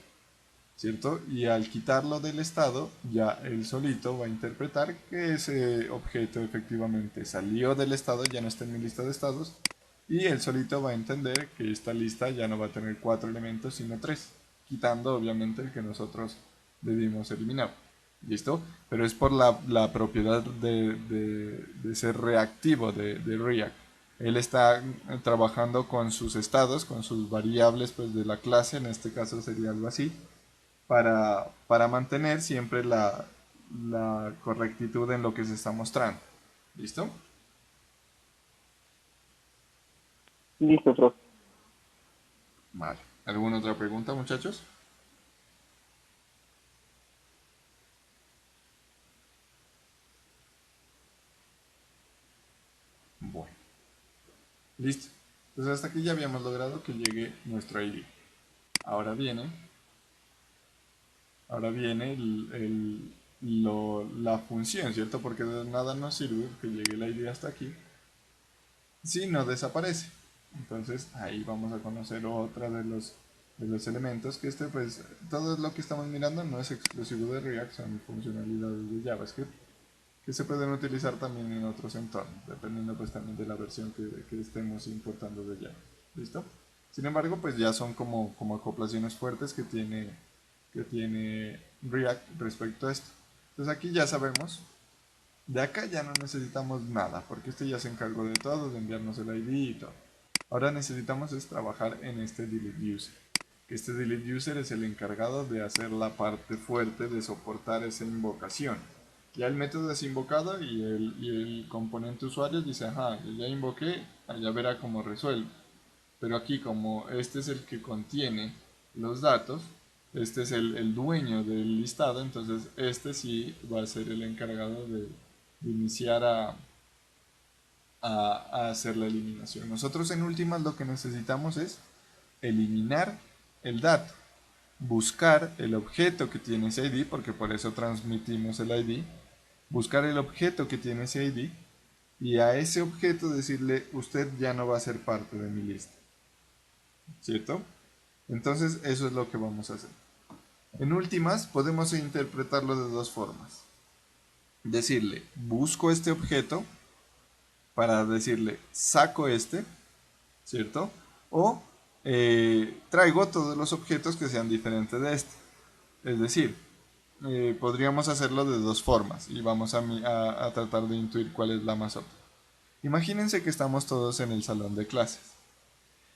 ¿cierto? Y al quitarlo del estado, ya él solito va a interpretar que ese objeto efectivamente salió del estado, ya no está en mi lista de estados, y él solito va a entender que esta lista ya no va a tener 4 elementos, sino 3, quitando obviamente el que nosotros debimos eliminar. ¿Listo? Pero es por la propiedad de ser reactivo de React. Él está trabajando con sus estados, con sus variables pues, de la clase, en este caso sería algo así, para mantener siempre la correctitud en lo que se está mostrando. ¿Listo?
listo, profe.
Vale. ¿Alguna otra pregunta, muchachos? Bueno. Listo. Entonces hasta aquí ya habíamos logrado que llegue nuestro ID. Ahora viene la función, ¿cierto? Porque de nada nos sirve que llegue el ID hasta aquí si no desaparece. Entonces ahí vamos a conocer otra de los elementos que pues todo lo que estamos mirando no es exclusivo de React, son funcionalidades de JavaScript que se pueden utilizar también en otros entornos, dependiendo pues también de la versión que estemos importando de Java. ¿Listo? Sin embargo, pues ya son como acoplaciones fuertes que tiene React respecto a esto. Entonces aquí ya sabemos, de acá ya no necesitamos nada, porque este ya se encargó de todo, de enviarnos el ID y todo. Ahora necesitamos es trabajar en este delete user, que este delete user es el encargado de hacer la parte fuerte de soportar esa invocación. Ya el método es invocado y el componente usuario dice, ajá, yo ya invoqué, allá verá cómo resuelve. Pero aquí como este es el que contiene los datos, este es el dueño del listado, entonces este sí va a ser el encargado de iniciar a hacer la eliminación. Nosotros en últimas lo que necesitamos es eliminar el dato, buscar el objeto que tiene ese ID, porque por eso transmitimos el ID, buscar el objeto que tiene ese ID y a ese objeto decirle usted ya no va a ser parte de mi lista, ¿cierto? Entonces eso es lo que vamos a hacer. En últimas podemos interpretarlo de dos formas. Decirle busco este objeto para decirle saco este, ¿cierto? O traigo todos los objetos que sean diferentes de este. Es decir, podríamos hacerlo de dos formas y vamos a tratar de intuir cuál es la más óptima. Imagínense que estamos todos en el salón de clases.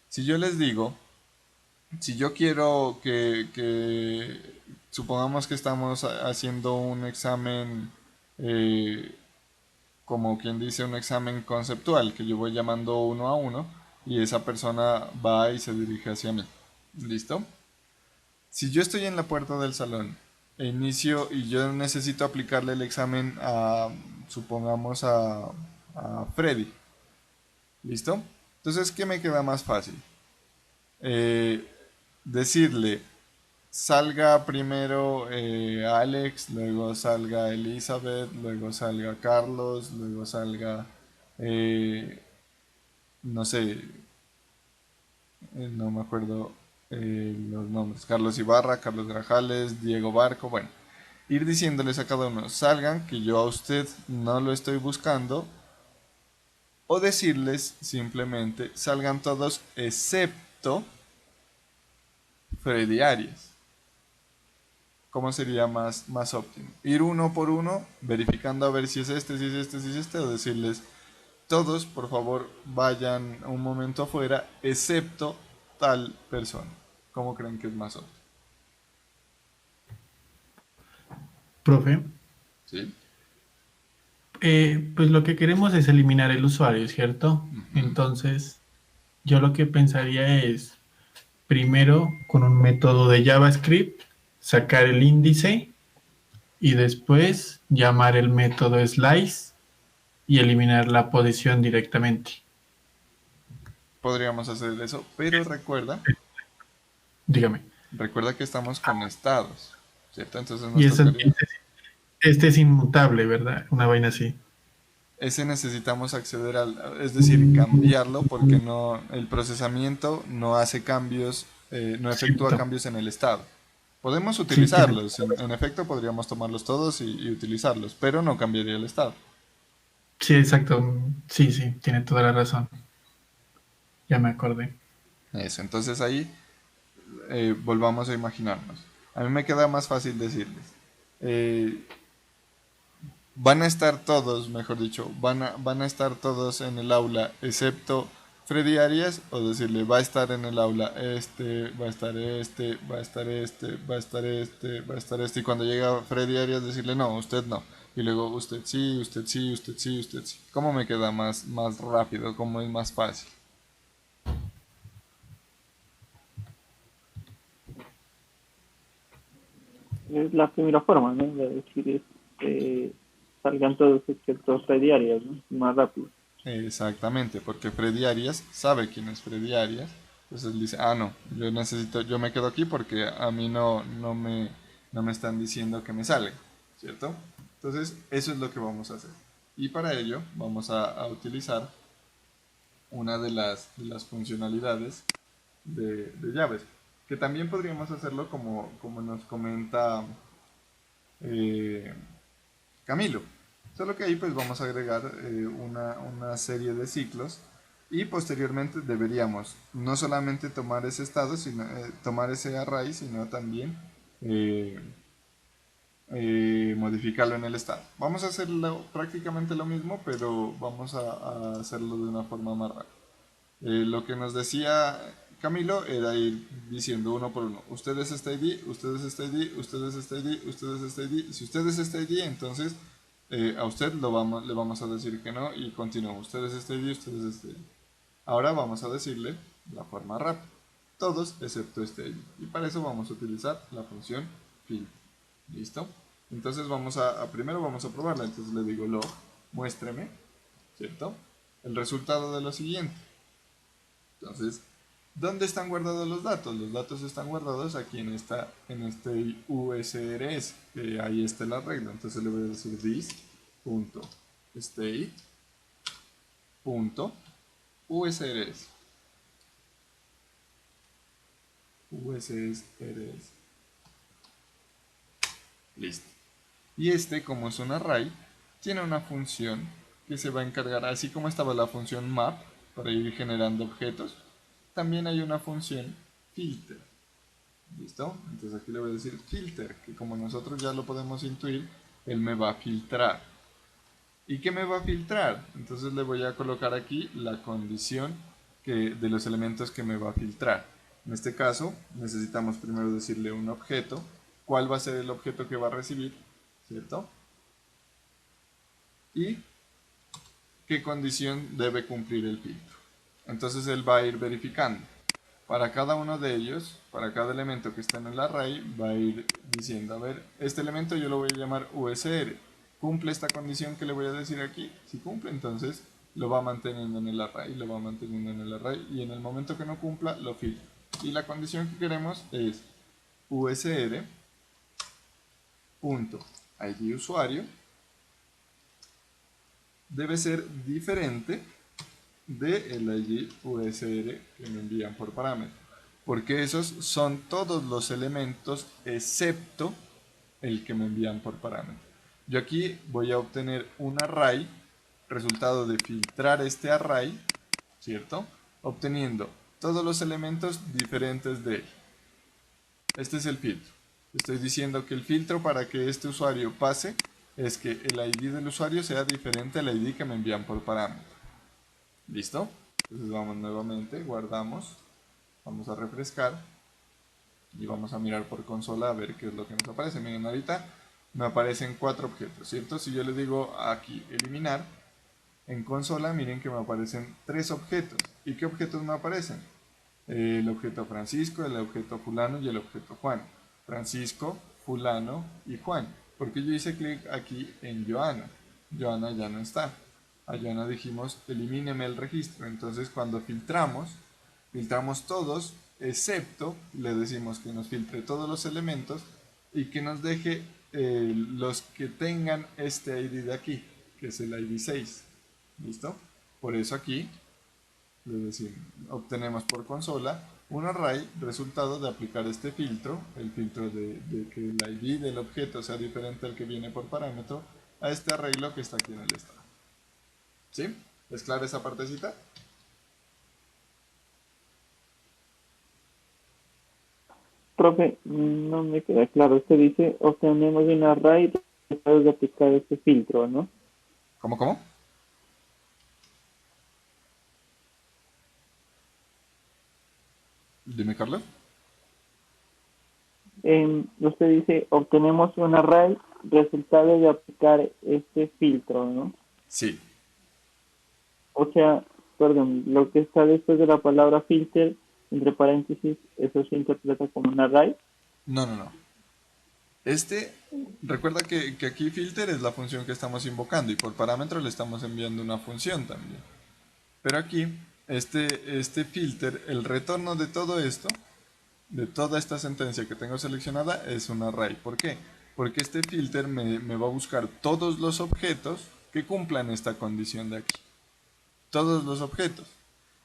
Si yo les digo, si yo quiero supongamos que estamos haciendo un examen, como quien dice, un examen conceptual, que yo voy llamando uno a uno y esa persona va y se dirige hacia mí. ¿Listo? Si yo estoy en la puerta del salón e inicio y yo necesito aplicarle el examen supongamos a Freddy. ¿Listo? Entonces, ¿qué me queda más fácil? Decirle, salga primero Alex, luego salga Elizabeth, luego salga Carlos, luego salga, no sé, no me acuerdo los nombres, Carlos Ibarra, Carlos Grajales, Diego Barco, bueno, ir diciéndoles a cada uno, salgan, que yo a usted no lo estoy buscando, o decirles simplemente, salgan todos excepto Freddy Arias. ¿Cómo sería más óptimo? Ir uno por uno, verificando a ver si es este, si es este, si es este, o decirles, todos, por favor, vayan un momento afuera, excepto tal persona. ¿Cómo creen que es más óptimo?
Profe,
¿Sí?
pues lo que queremos es eliminar el usuario, ¿cierto? Entonces, yo lo que pensaría es, primero, con un método de JavaScript, sacar el índice y después llamar el método slice y eliminar la posición directamente.
Podríamos hacer eso, pero
Dígame.
recuerda que estamos conectados, ¿cierto? Entonces
Y
nos tocaría...
este es inmutable, ¿verdad? Una vaina así.
Ese necesitamos acceder es decir, cambiarlo porque no, el procesamiento no hace cambios, no efectúa
Cierto.
cambios en el estado. Podemos
Sí,
utilizarlos, en efecto podríamos tomarlos todos y utilizarlos, pero no cambiaría el estado.
sí, exacto. Sí, sí, tiene toda la razón. Ya me acordé.
Eso, entonces ahí volvamos a imaginarnos. A mí me queda más fácil decirles. Van a estar todos, mejor dicho, van a estar todos en el aula, excepto Freddy Arias, o decirle, va a estar en el aula este, va a estar este, va a estar este, va a estar este, va a estar este, y cuando llega Freddy Arias decirle, no, usted no, y luego usted sí, usted sí, usted sí, usted sí. ¿Cómo me queda más rápido? ¿Cómo es más fácil?
Es la primera forma, ¿no? De decir, salgan todos excepto Freddy Arias, ¿no? Más rápido.
Exactamente, porque Freddy Arias sabe quién es Freddy Arias. Entonces él dice, no, yo me quedo aquí porque a mí no me están diciendo que me salga, ¿cierto? Entonces eso es lo que vamos a hacer. Y para ello vamos a utilizar una de las funcionalidades de llaves, que también podríamos hacerlo como nos comenta Camilo. Solo que ahí pues vamos a agregar una serie de ciclos y posteriormente deberíamos no solamente tomar ese estado, sino tomar ese array, sino también modificarlo en el estado. Vamos a hacerlo prácticamente lo mismo, pero vamos a hacerlo de una forma más rápida. Lo que nos decía Camilo era ir diciendo uno por uno, ustedes este ID, ustedes este ID, ustedes este ID, ustedes este ID. Si ustedes este ID, entonces a usted le vamos a decir que no y continuamos. Ustedes este ID, ustedes este ID. Ahora vamos a decirle la forma rápida. Todos excepto este ID. Y para eso vamos a utilizar la función filter. ¿Listo? Entonces primero vamos a probarla. Entonces le digo log, muéstreme, ¿cierto? el resultado de lo siguiente. Entonces, ¿dónde están guardados los datos? Los datos están guardados aquí en este USRS, que ahí está el arreglo. Entonces le voy a decir this.state.usrs. USRS. Listo. Y como es un array, tiene una función que se va a encargar, así como estaba la función map para ir generando objetos, también hay una función filter. ¿Listo? Entonces aquí le voy a decir filter, que como nosotros ya lo podemos intuir, él me va a filtrar. ¿Y qué me va a filtrar? Entonces le voy a colocar aquí la condición de los elementos que me va a filtrar. En este caso necesitamos primero decirle un objeto, cuál va a ser el objeto que va a recibir, ¿cierto? Y qué condición debe cumplir el filtro. Entonces él va a ir verificando. Para cada uno de ellos, para cada elemento que está en el array, va a ir diciendo, a ver, este elemento yo lo voy a llamar USR. ¿Cumple esta condición que le voy a decir aquí? Si cumple, entonces lo va manteniendo en el array, lo va manteniendo en el array, y en el momento que no cumpla, lo filtra. Y la condición que queremos es USR .id usuario debe ser diferente del ID USR que me envían por parámetro, porque esos son todos los elementos excepto el que me envían por parámetro. Yo aquí voy a obtener un array, resultado de filtrar este array, ¿cierto? Obteniendo todos los elementos diferentes de él. Este es el filtro. Estoy diciendo que el filtro para que este usuario pase es que el ID del usuario sea diferente al ID que me envían por parámetro. ¿Listo? Entonces vamos nuevamente, guardamos, vamos a refrescar y vamos a mirar por consola a ver qué es lo que nos aparece. Miren, ahorita me aparecen 4 objetos, ¿cierto? Si yo le digo aquí eliminar, en consola miren que me aparecen 3 objetos. ¿Y qué objetos me aparecen? El objeto Francisco, el objeto fulano y el objeto Juan. Francisco, fulano y Juan. Porque yo hice clic aquí en Joana. Joana ya no está. A Joana dijimos elimíneme el registro. Entonces cuando filtramos todos, excepto, le decimos que nos filtre todos los elementos y que nos deje los que tengan este ID de aquí, que es el ID 6. ¿Listo? Por eso aquí le decimos, obtenemos por consola un array resultado de aplicar este filtro, el filtro de que el ID del objeto sea diferente al que viene por parámetro, a este arreglo que está aquí en el estado. ¿Sí? ¿Es clara esa partecita?
Profe, no me queda claro. Usted dice, obtenemos un array después de aplicar este filtro, ¿no?
¿Cómo? Dime, Carlos.
Usted dice, obtenemos un array resultado de aplicar este filtro, ¿no?
Sí.
O sea, perdón, lo que está después de la palabra filter, entre paréntesis, eso se interpreta como un array.
No. Recuerda que aquí filter es la función que estamos invocando y por parámetro le estamos enviando una función también. Pero aquí, este filter, el retorno de todo esto, de toda esta sentencia que tengo seleccionada, es un array. ¿Por qué? Porque este filter me va a buscar todos los objetos que cumplan esta condición de aquí. Todos los objetos.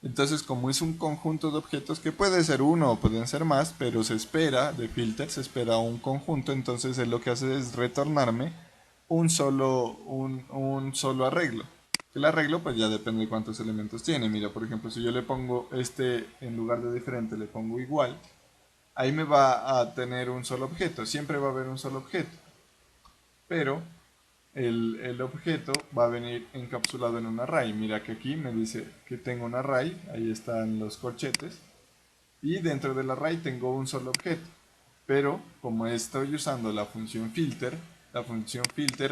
Entonces, como es un conjunto de objetos que puede ser uno o pueden ser más, pero se espera, de filter se espera un conjunto, entonces él lo que hace es retornarme un solo arreglo. El arreglo pues ya depende de cuántos elementos tiene. Mira, por ejemplo, si yo le pongo en lugar de diferente le pongo igual, ahí me va a tener un solo objeto, siempre va a haber un solo objeto. Pero el objeto va a venir encapsulado en un array. Mira que aquí me dice que tengo un array, ahí están los corchetes, y dentro del array tengo un solo objeto. Pero como estoy usando la función filter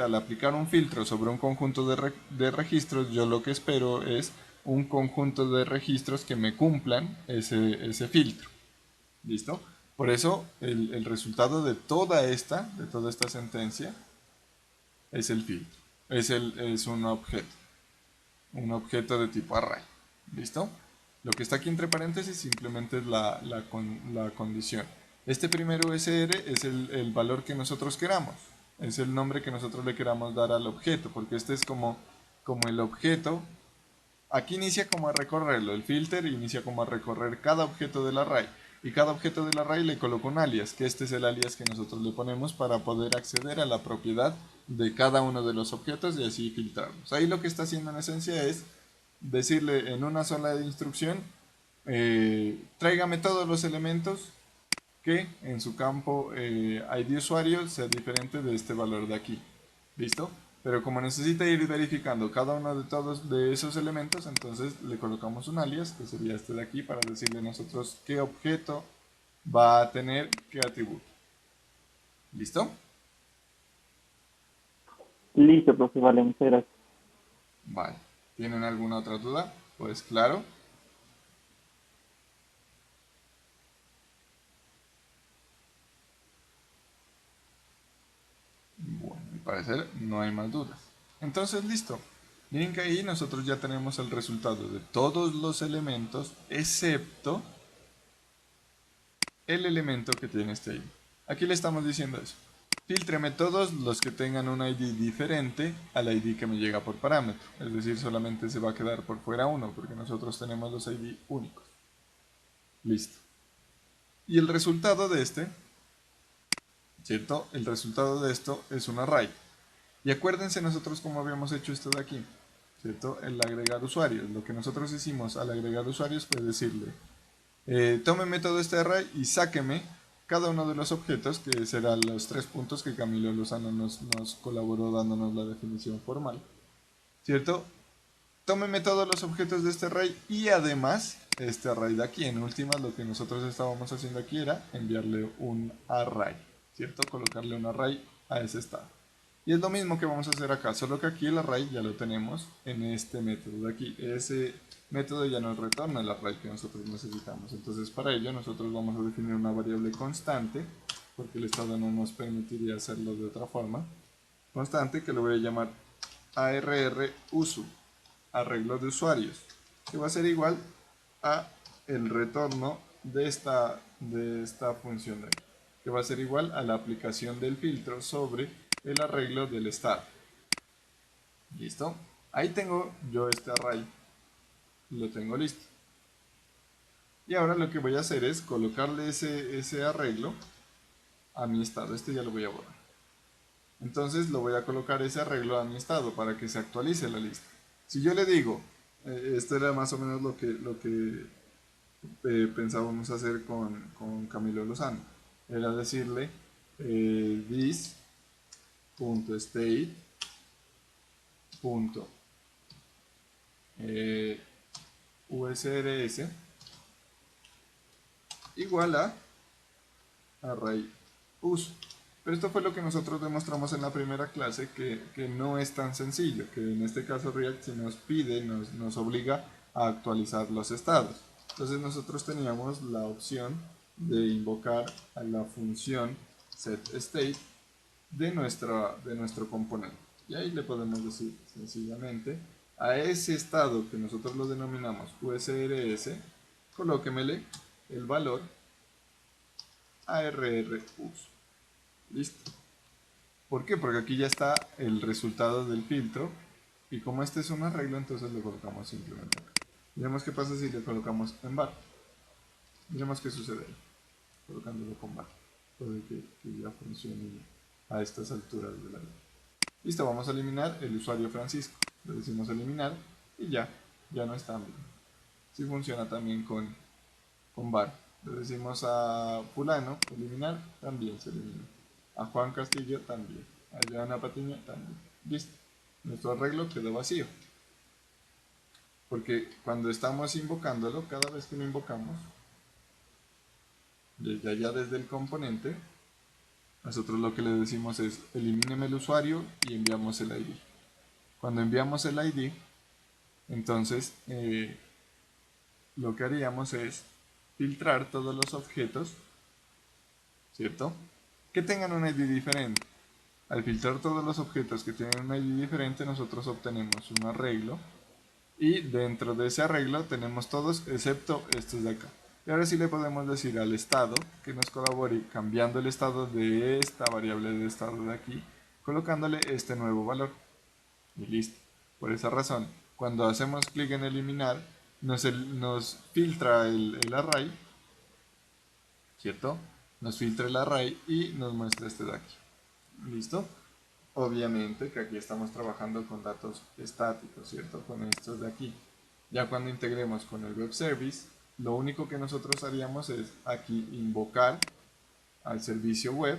al aplicar un filtro sobre un conjunto de registros, yo lo que espero es un conjunto de registros que me cumplan ese filtro. ¿Listo? Por eso el resultado de toda esta sentencia es el filtro, es un objeto. un objeto de tipo array. ¿Listo? Lo que está aquí entre paréntesis simplemente es la condición. Este primer USR es el valor que nosotros queramos. Es el nombre que nosotros le queramos dar al objeto, porque este es como el objeto. Aquí inicia como a recorrerlo, el filter inicia como a recorrer cada objeto del array. Y cada objeto del array le coloco un alias, que este es el alias que nosotros le ponemos para poder acceder a la propiedad de cada uno de los objetos y así filtrarlos. Ahí lo que está haciendo en esencia es decirle en una sola instrucción, tráigame todos los elementos que en su campo ID usuario sea diferente de este valor de aquí. ¿Listo? Pero como necesita ir verificando cada uno de todos de esos elementos, entonces le colocamos un alias, que sería este de aquí, para decirle a nosotros qué objeto va a tener qué atributo. ¿Listo?
Listo, profe, vale, muchas gracias.
Vale. ¿Tienen alguna otra duda? Pues claro. Bueno, al parecer no hay más dudas. Entonces, listo. Miren que ahí nosotros ya tenemos el resultado de todos los elementos, excepto el elemento que tiene este ID. Aquí le estamos diciendo eso. Fíltreme todos los que tengan un ID diferente al ID que me llega por parámetro. Es decir, solamente se va a quedar por fuera uno, porque nosotros tenemos los ID únicos. Listo. Y el resultado de este, ¿cierto? El resultado de esto es un array. Y acuérdense nosotros cómo habíamos hecho esto de aquí, ¿cierto? El agregar usuarios. Lo que nosotros hicimos al agregar usuarios fue decirle, tómeme todo este array y sáqueme cada uno de los objetos, que serán los 3 puntos que Camilo Lozano nos colaboró dándonos la definición formal, ¿cierto? Tómeme todos los objetos de este array y además este array de aquí. En últimas, lo que nosotros estábamos haciendo aquí era enviarle un array, ¿cierto? Colocarle un array a ese estado. Y es lo mismo que vamos a hacer acá, solo que aquí el array ya lo tenemos en este método de aquí. Ese método ya nos retorna el array que nosotros necesitamos. Entonces para ello nosotros vamos a definir una variable constante, porque el estado no nos permitiría hacerlo de otra forma. Constante que lo voy a llamar arrusu, arreglo de usuarios, que va a ser igual a el retorno de esta función de aquí, que va a ser igual a la aplicación del filtro sobre el arreglo del estado. ¿Listo? Ahí tengo yo este array, lo tengo listo. Y ahora lo que voy a hacer es colocarle ese arreglo a mi estado. Este ya lo voy a borrar. Entonces lo voy a colocar ese arreglo a mi estado para que se actualice la lista. Si yo le digo, esto era más o menos lo que pensábamos hacer con Camilo Lozano, era decirle this.state usrs igual a array uso. Pero esto fue lo que nosotros demostramos en la primera clase, que no es tan sencillo, que en este caso React si nos pide, nos obliga a actualizar los estados. Entonces nosotros teníamos la opción de invocar a la función setState de nuestro componente. Y ahí le podemos decir sencillamente a ese estado que nosotros lo denominamos usrs, colóquemele el valor arruso. Listo. ¿Por qué? Porque aquí ya está el resultado del filtro y como este es un arreglo, entonces lo colocamos simplemente acá. Miremos qué pasa si le colocamos en bar. Miremos qué sucede ahí, colocándolo con bar. Puede que ya funcione a estas alturas de la vida. Listo, vamos a eliminar el usuario Francisco. Le decimos eliminar y ya no está. Si funciona también con bar. Le decimos a fulano eliminar, también se elimina. A Juan Castillo también. A Joana Patiño también. Listo. Nuestro arreglo quedó vacío. Porque cuando estamos invocándolo, cada vez que lo invocamos, desde allá desde el componente, nosotros lo que le decimos es elimíneme el usuario y enviamos el ID. Cuando enviamos el ID, entonces lo que haríamos es filtrar todos los objetos, ¿cierto?, que tengan un ID diferente. Al filtrar todos los objetos que tienen un ID diferente, nosotros obtenemos un arreglo Y dentro de ese arreglo tenemos todos excepto estos de acá. Y ahora sí le podemos decir al estado que nos colabore cambiando el estado de esta variable de estado de aquí, colocándole este nuevo valor. Y listo. Por esa razón, cuando hacemos clic en eliminar, nos filtra el array, ¿cierto? Nos filtra el array y nos muestra este de aquí. ¿Listo? Obviamente que aquí estamos trabajando con datos estáticos, ¿cierto? Con estos de aquí. Ya cuando integremos con el web service, lo único que nosotros haríamos es aquí invocar al servicio web,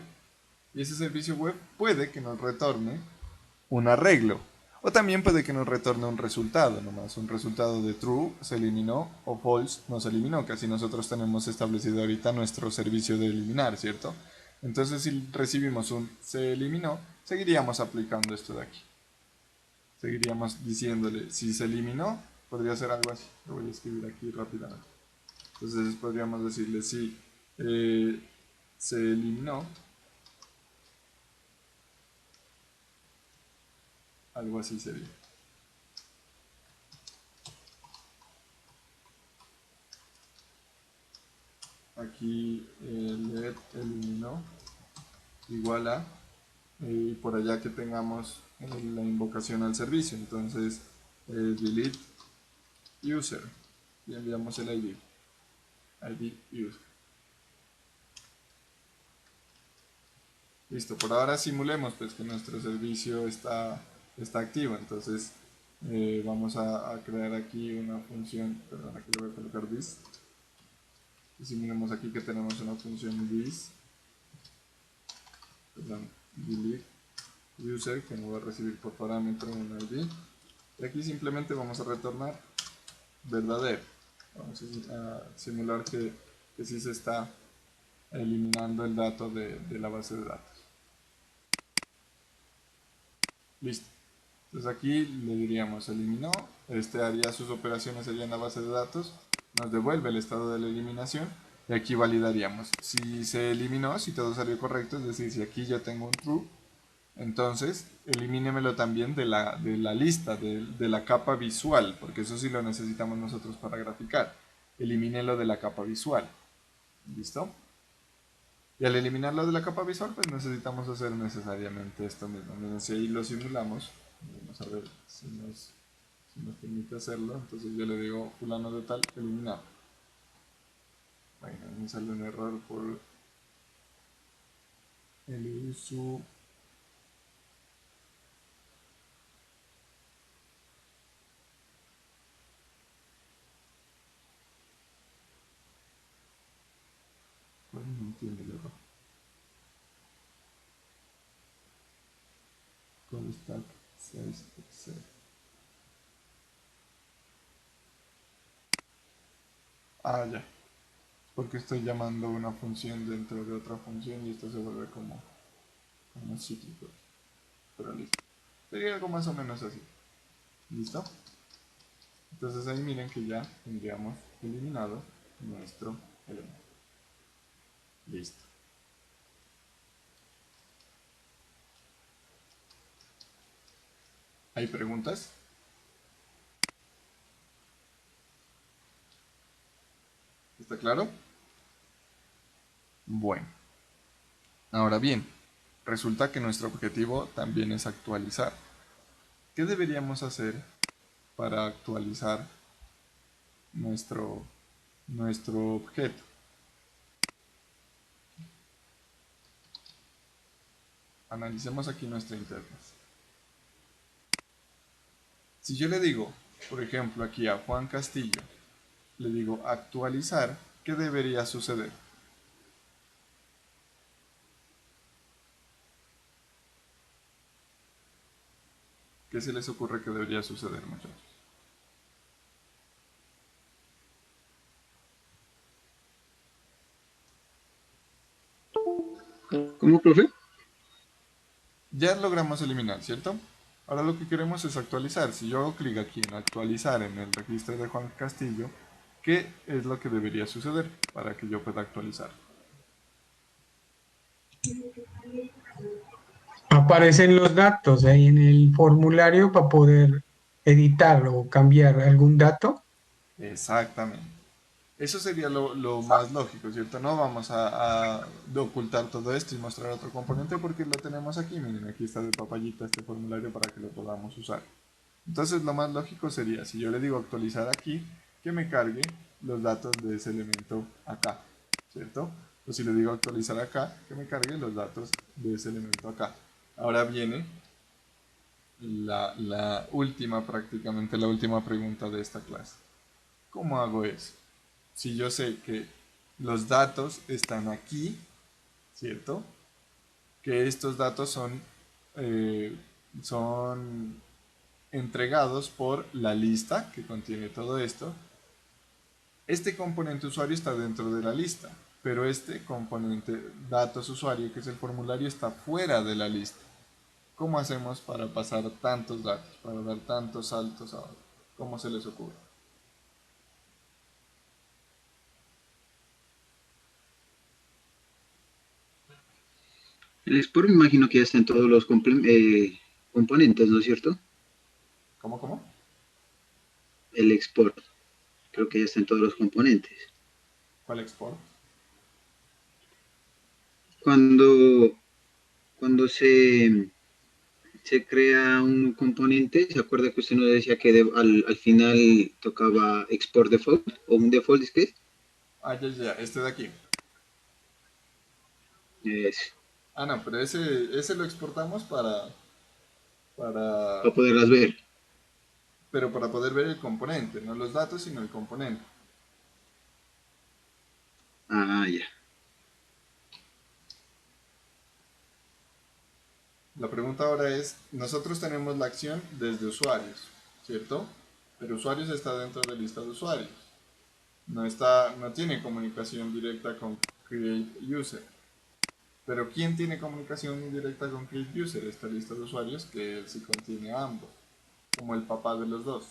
y ese servicio web puede que nos retorne un arreglo, o también puede que nos retorne un resultado, nomás un resultado de true se eliminó o false no se eliminó, que así nosotros tenemos establecido ahorita nuestro servicio de eliminar, ¿cierto? Entonces si recibimos un se eliminó, seguiríamos aplicando esto de aquí. Seguiríamos diciéndole si se eliminó, podría ser algo así. Lo voy a escribir aquí rápidamente. Entonces podríamos decirle si se eliminó, algo así sería. Aquí let eliminó igual a, y por allá que tengamos la invocación al servicio, entonces delete user y enviamos el ID user. Listo, por ahora simulemos pues que nuestro servicio está activo, entonces vamos a crear aquí una función, perdón, aquí le voy a colocar this, y simulemos aquí que tenemos una función this, perdón, delete user que nos va a recibir por parámetro un ID, y aquí simplemente vamos a retornar verdadero. Vamos a simular que sí se está eliminando el dato de la base de datos. Listo. Entonces aquí le diríamos eliminó, este haría sus operaciones allá en la base de datos, nos devuelve el estado de la eliminación y aquí validaríamos si se eliminó, si todo salió correcto, es decir, si aquí yo tengo un true, entonces elimínemelo también de la lista, de la capa visual, porque eso sí lo necesitamos nosotros para graficar. Elimínelo de la capa visual. ¿Listo? Y al eliminarlo de la capa visual, pues necesitamos hacer necesariamente esto mismo. Miren, si ahí lo simulamos, vamos a ver si nos permite hacerlo. Entonces yo le digo fulano de tal, eliminar. Bueno, me sale un error por el uso. Bueno, no entiendo el error. Con stack 6 Excel. Ah, ya. Porque estoy llamando una función dentro de otra función y esto se vuelve como cíclico. Pero listo. Sería algo más o menos así. ¿Listo? Entonces ahí miren que ya tendríamos eliminado nuestro elemento. Listo. ¿Hay preguntas? ¿Está claro? Bueno. Ahora bien, resulta que nuestro objetivo también es actualizar. ¿Qué deberíamos hacer para actualizar nuestro objeto? Analicemos aquí nuestra interfaz. Si yo le digo, por ejemplo, aquí a Juan Castillo, le digo actualizar, ¿qué debería suceder? ¿Qué se les ocurre que debería suceder, muchachos?
¿Cómo, profe?
Ya logramos eliminar, ¿cierto? Ahora lo que queremos es actualizar. Si yo hago clic aquí en actualizar en el registro de Juan Castillo, ¿qué es lo que debería suceder para que yo pueda actualizar?
Aparecen los datos ahí en el formulario para poder editar o cambiar algún dato.
Exactamente. Eso sería lo más lógico, ¿cierto? No vamos a ocultar todo esto y mostrar otro componente porque lo tenemos aquí. Miren, aquí está de papayita este formulario para que lo podamos usar. Entonces lo más lógico sería, si yo le digo actualizar aquí, que me cargue los datos de ese elemento acá, ¿cierto? O si le digo actualizar acá, que me cargue los datos de ese elemento acá. Ahora viene la última, prácticamente la última pregunta de esta clase. ¿Cómo hago eso? Si yo sé que los datos están aquí, ¿cierto? Que estos datos son entregados por la lista que contiene todo esto. Este componente usuario está dentro de la lista, pero este componente datos usuario, que es el formulario, está fuera de la lista. ¿Cómo hacemos para pasar tantos datos, para dar tantos saltos ahora? ¿Cómo se les ocurre?
El export me imagino que ya está en todos los componentes, ¿no es cierto?
¿Cómo?
El export, creo que ya está en todos los componentes.
¿Cuál export?
Cuando, cuando se crea un componente, ¿se acuerda que usted nos decía que al final tocaba export default o un default, es que es?
Ya, este de aquí.
Es
No, pero ese lo exportamos para,
para poderlas ver.
pero para poder ver el componente, no los datos, sino el componente.
Ah, ya.
La pregunta ahora es, nosotros tenemos la acción desde usuarios, ¿cierto? Pero usuarios está dentro de lista de usuarios. No tiene comunicación directa con create user. Pero ¿quién tiene comunicación directa con create user? Esta lista de usuarios que sí contiene a ambos, como el papá de los dos.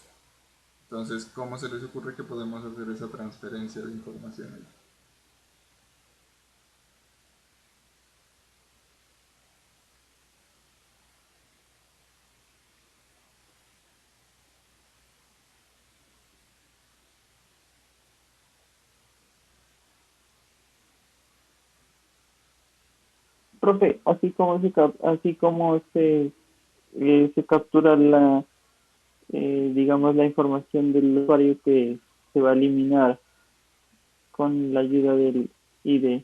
Entonces, ¿cómo se les ocurre que podemos hacer esa transferencia de información ahí?
Profe, así como se captura digamos, la información del usuario que se va a eliminar con la ayuda ID,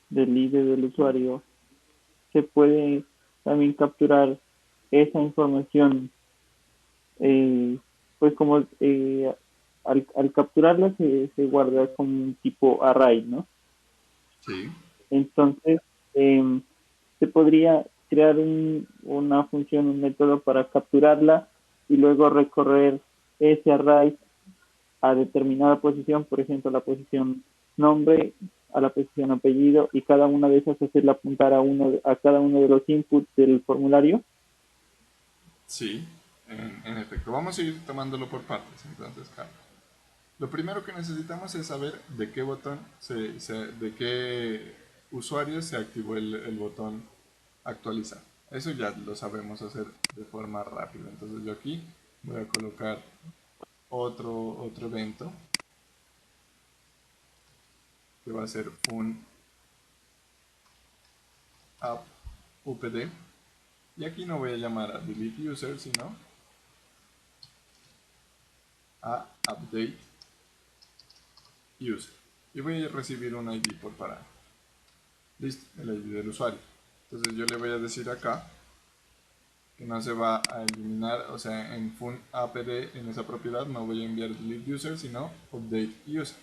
del ID del usuario, se puede también capturar esa información, eh, pues como al capturarla se guarda como un tipo array, ¿no?
Sí.
Entonces, se podría crear una función, un método para capturarla y luego recorrer ese array a determinada posición, por ejemplo, la posición nombre, a la posición apellido, y cada una de esas hacerla apuntar a cada uno de los inputs del formulario.
Sí, en efecto. Vamos a ir tomándolo por partes, entonces, Carlos. Lo primero que necesitamos es saber de qué botón, de qué usuario se activó el botón actualizar. Eso ya lo sabemos hacer de forma rápida. Entonces yo aquí voy a colocar otro evento que va a ser fun app upd, y aquí no voy a llamar a delete user sino a update user, y voy a recibir un ID por parámetro. Listo, el ID del usuario. Entonces yo le voy a decir acá que no se va a eliminar, o sea, en fun apd, en esa propiedad no voy a enviar delete user sino update user,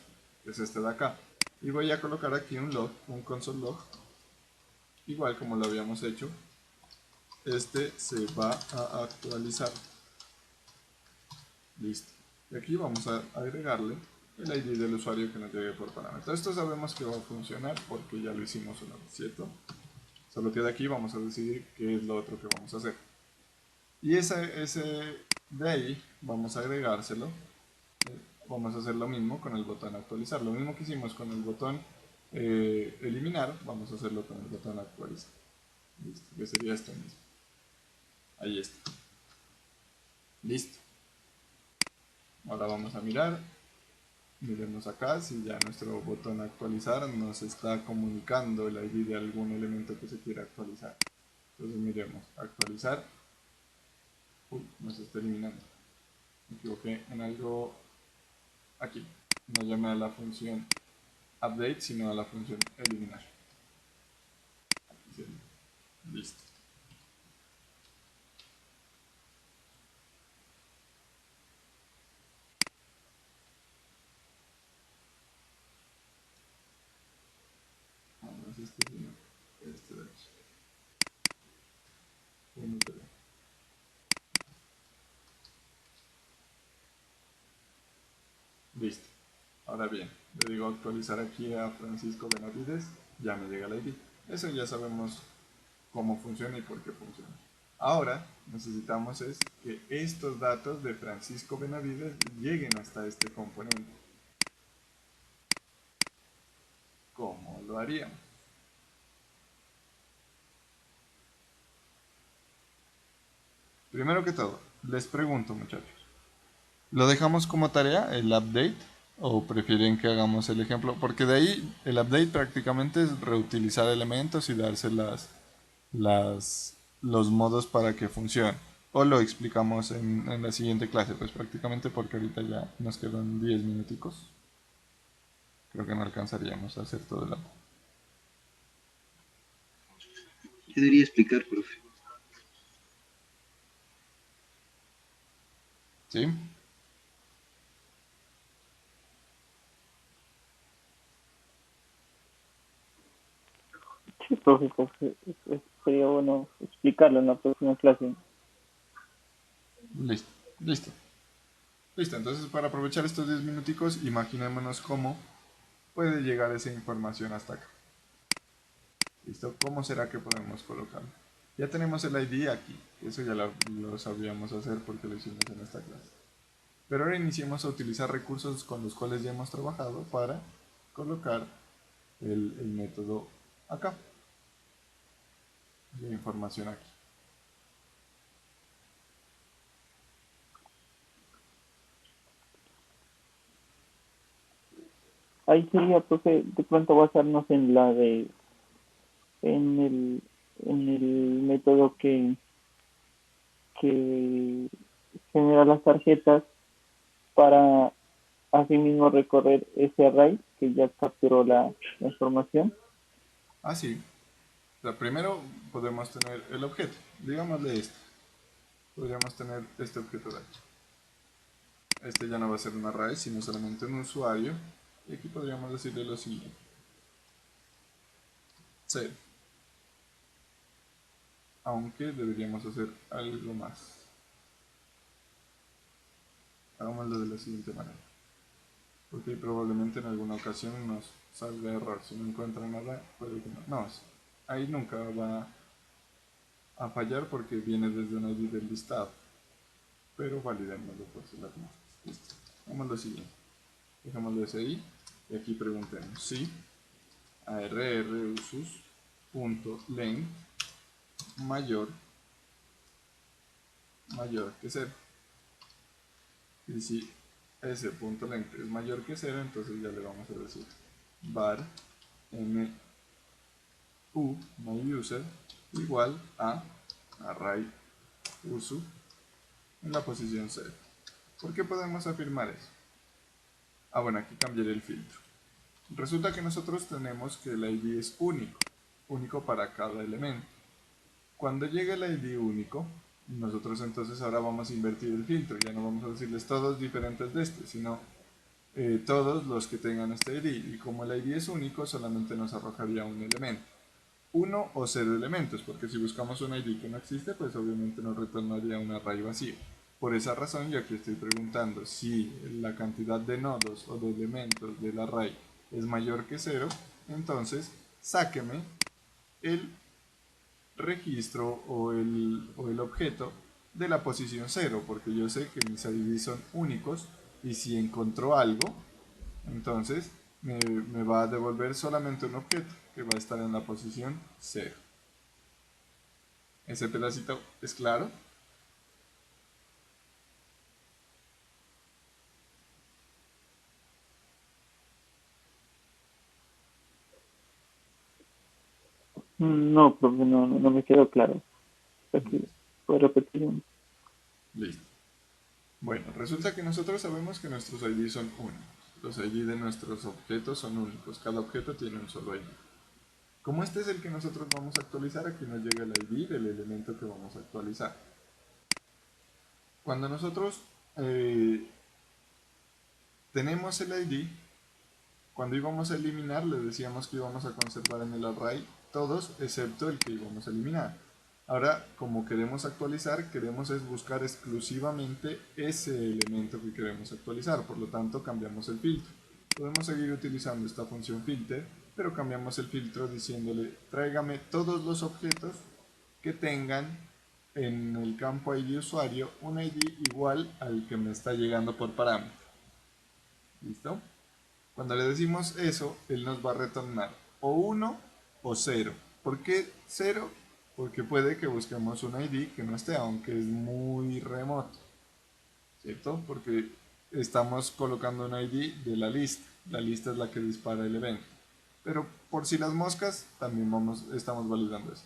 que es este de acá, y voy a colocar aquí un log, un console log, igual como lo habíamos hecho. Este se va a actualizar. Listo. Y aquí vamos a agregarle el ID del usuario que nos llegue por parámetro. Esto sabemos que va a funcionar porque ya lo hicimos una vez, ¿cierto? Solo que de aquí vamos a decidir qué es lo otro que vamos a hacer. Y ese de ahí vamos a agregárselo. Vamos a hacer lo mismo con el botón actualizar. Lo mismo que hicimos con el botón eliminar, vamos a hacerlo con el botón actualizar. Listo, que sería esto mismo. Ahí está. Listo. Ahora vamos a mirar. Miremos acá si ya nuestro botón actualizar nos está comunicando el ID de algún elemento que se quiera actualizar. Entonces miremos, actualizar. Uy, nos está eliminando. Me equivoqué en algo aquí. No llamé a la función update, sino a la función eliminar. Aquí se elimina. Listo. No es este, sino este de aquí. 1, 3. Listo. Ahora bien, le digo actualizar aquí a Francisco Benavides, ya me llega el ID. Eso ya sabemos cómo funciona y por qué funciona. Ahora necesitamos es que estos datos de Francisco Benavides lleguen hasta este componente. ¿Cómo lo haríamos? Primero que todo, les pregunto, muchachos, ¿lo dejamos como tarea el update o prefieren que hagamos el ejemplo? Porque de ahí el update prácticamente es reutilizar elementos y darse los modos para que funcione. O lo explicamos en la siguiente clase, pues prácticamente porque ahorita ya nos quedan 10 minuticos. Creo que no alcanzaríamos a hacer todo el update.
Yo debería explicar, profe.
¿Sí?
Sí, profe, pues, sería bueno explicarlo en la próxima clase.
Listo, listo. Listo, entonces para aprovechar estos 10 minuticos, imaginémonos cómo puede llegar esa información hasta acá. ¿Listo? ¿Cómo será que podemos colocarlo? Ya tenemos el ID aquí, eso ya lo sabíamos hacer porque lo hicimos en esta clase. Pero ahora iniciemos a utilizar recursos con los cuales ya hemos trabajado para colocar el método acá, la información aquí.
Ahí sería, profe, de pronto basarnos en en el, en el método que genera las tarjetas para asimismo recorrer ese array que ya capturó la información.
Ah, sí. O sea, primero podemos tener el objeto, digámosle este. Podríamos tener este objeto de aquí. Este ya no va a ser un array, sino solamente un usuario. Y aquí podríamos decirle lo siguiente. 0. Aunque deberíamos hacer algo más. Hagámoslo de la siguiente manera. Porque probablemente en alguna ocasión nos salga error. Si no encuentra nada, puede que no. No, ahí nunca va a fallar porque viene desde un ID del listado. Pero validémoslo por si las moscas. Listo. Hagamos lo siguiente. Dejémoslo ese ahí. Y aquí preguntemos si arrusus.length mayor que 0. Y si ese punto length es mayor que 0, entonces ya le vamos a decir var mu myUser igual a array usu en la posición 0. ¿Por qué podemos afirmar eso? Ah, bueno, aquí cambiaré el filtro. Resulta que nosotros tenemos que el ID es único para cada elemento. Cuando llegue el ID único, nosotros entonces ahora vamos a invertir el filtro, ya no vamos a decirles todos diferentes de este, sino todos los que tengan este ID, y como el ID es único, solamente nos arrojaría un elemento, 1 o 0 elementos, porque si buscamos un ID que no existe, pues obviamente nos retornaría un array vacío. Por esa razón yo aquí estoy preguntando si la cantidad de nodos o de elementos del array es mayor que 0, entonces sáqueme el registro o el objeto de la posición 0, porque yo sé que mis IDs son únicos y si encontró algo, entonces me va a devolver solamente un objeto que va a estar en la posición 0. Ese pedacito es claro.
No, profe, no me quedó claro. Aquí, ¿puedo repetir?
Listo. Bueno, resulta que nosotros sabemos que nuestros ID son únicos. Los ID de nuestros objetos son únicos. Cada objeto tiene un solo ID. Como este es el que nosotros vamos a actualizar, aquí nos llega el ID del elemento que vamos a actualizar. Cuando nosotros tenemos el ID, cuando íbamos a eliminar, le decíamos que íbamos a conservar en el array todos excepto el que íbamos a eliminar. Ahora, como queremos actualizar, queremos es buscar exclusivamente ese elemento que queremos actualizar, por lo tanto cambiamos el filtro. Podemos seguir utilizando esta función filter, pero cambiamos el filtro diciéndole tráigame todos los objetos que tengan en el campo ID usuario un ID igual al que me está llegando por parámetro. ¿Listo? Cuando le decimos eso, él nos va a retornar o 1 o 0. ¿Por qué 0? Porque puede que busquemos un ID que no esté, aunque es muy remoto, ¿cierto? Porque estamos colocando un ID de la lista. La lista es la que dispara el evento. Pero por si las moscas, también estamos validando eso.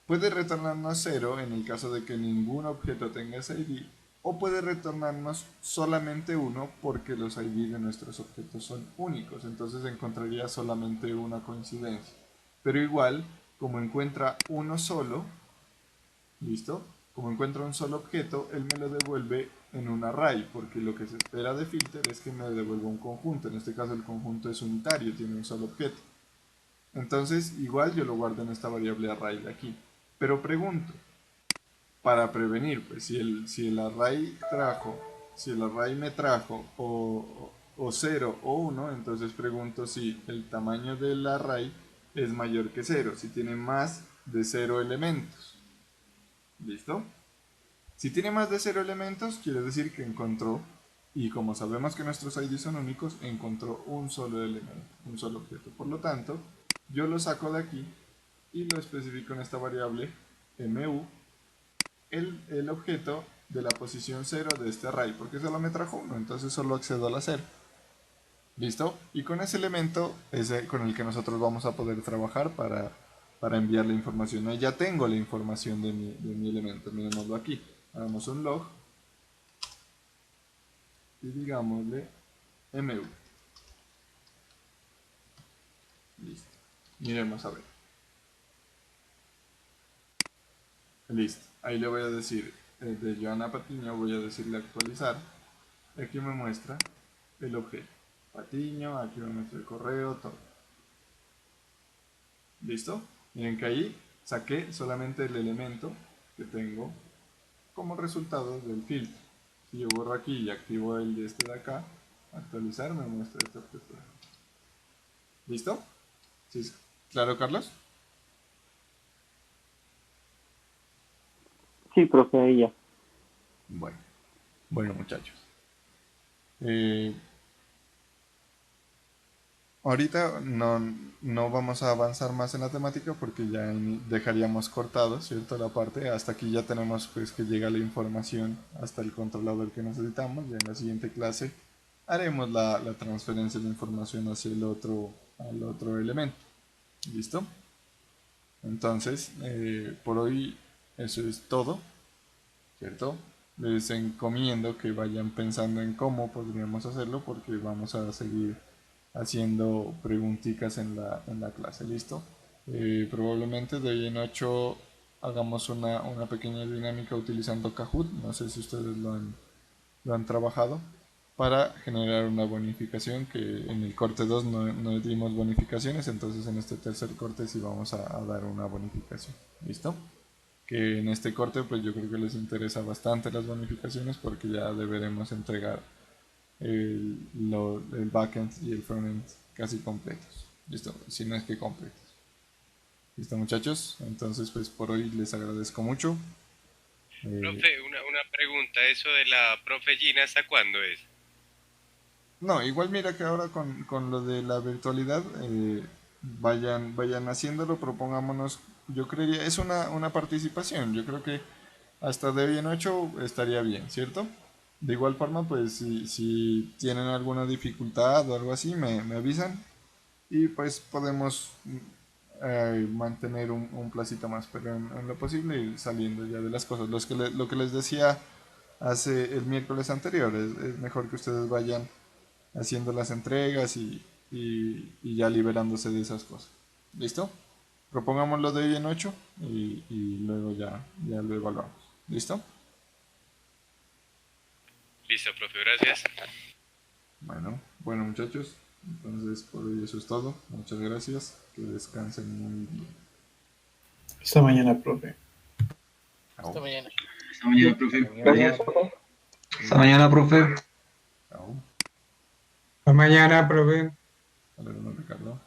Puede retornarnos 0 en el caso de que ningún objeto tenga ese ID, o puede retornarnos solamente 1 porque los ID de nuestros objetos son únicos, entonces encontraría solamente una coincidencia. Pero igual, como encuentra uno solo, ¿listo? Como encuentra un solo objeto, él me lo devuelve en un array, porque lo que se espera de filter es que me devuelva un conjunto. En este caso el conjunto es unitario, tiene un solo objeto. Entonces, igual yo lo guardo en esta variable array de aquí. Pero pregunto, para prevenir, pues si el array me trajo o 0 o 1, entonces pregunto si el tamaño del array es mayor que 0, si tiene más de 0 elementos. ¿Listo? Si tiene más de 0 elementos, quiere decir que encontró, y como sabemos que nuestros ID son únicos, encontró un solo elemento, un solo objeto. Por lo tanto, yo lo saco de aquí y lo especifico en esta variable mu, el objeto de la posición 0 de este array, porque solo me trajo 1, entonces solo accedo a la 0. ¿Listo? Y con ese elemento es con el que nosotros vamos a poder trabajar para enviar la información. Ya tengo la información de mi elemento, miremoslo aquí. Hagamos un log y digámosle mu. Listo. Miremos a ver. Listo. Ahí le voy a decir de Joana Patiño, voy a decirle actualizar. Aquí me muestra el objeto. Patiño, aquí me muestra el correo, todo. ¿Listo? Miren que ahí saqué solamente el elemento que tengo como resultado del filtro. Si yo borro aquí y activo el de este de acá, actualizar me muestra este objeto. ¿Listo? ¿Sí? ¿Claro, Carlos?
Sí, profe, ahí ya.
Bueno muchachos. Ahorita no vamos a avanzar más en la temática porque ya dejaríamos cortado, ¿cierto? La parte, hasta aquí ya tenemos pues que llega la información hasta el controlador que necesitamos. Ya en la siguiente clase haremos la transferencia de información hacia al otro elemento. ¿Listo? Entonces, por hoy eso es todo, ¿cierto? Les encomiendo que vayan pensando en cómo podríamos hacerlo porque vamos a seguir haciendo preguntitas en la clase, ¿listo? Probablemente de hoy en 8 hagamos una pequeña dinámica utilizando Kahoot, no sé si ustedes lo han trabajado, para generar una bonificación, que en el corte 2 no dimos bonificaciones, entonces en este tercer corte sí vamos a dar una bonificación, ¿listo? Que en este corte pues yo creo que les interesa bastante las bonificaciones porque ya deberemos entregar el backend y el frontend casi completos. Listo, si no es que completos. Listo muchachos, entonces pues por hoy les agradezco mucho.
Profe, una pregunta, ¿eso de la profe Gina hasta cuándo es?
No, igual mira que ahora con lo de la virtualidad, vayan haciéndolo, propongámonos, yo creería, es una participación, yo creo que hasta de hoy en 8 estaría bien, ¿cierto? De igual forma, pues si tienen alguna dificultad o algo así, me avisan y pues podemos mantener un placito más, pero en lo posible ir saliendo ya de las cosas. Lo que les decía hace el miércoles anterior, es mejor que ustedes vayan haciendo las entregas y ya liberándose de esas cosas. ¿Listo? Propongámoslo de hoy en 8 y luego ya lo evaluamos. ¿Listo?
Listo, profe, gracias.
Bueno muchachos, entonces por hoy eso es todo. Muchas gracias, que descansen muy bien.
Hasta mañana, profe.
Chao.
Hasta mañana.
Hasta mañana, profe.
Gracias.
Hasta mañana, profe.
Chao.
Hasta mañana, profe.
Hasta luego, Ricardo.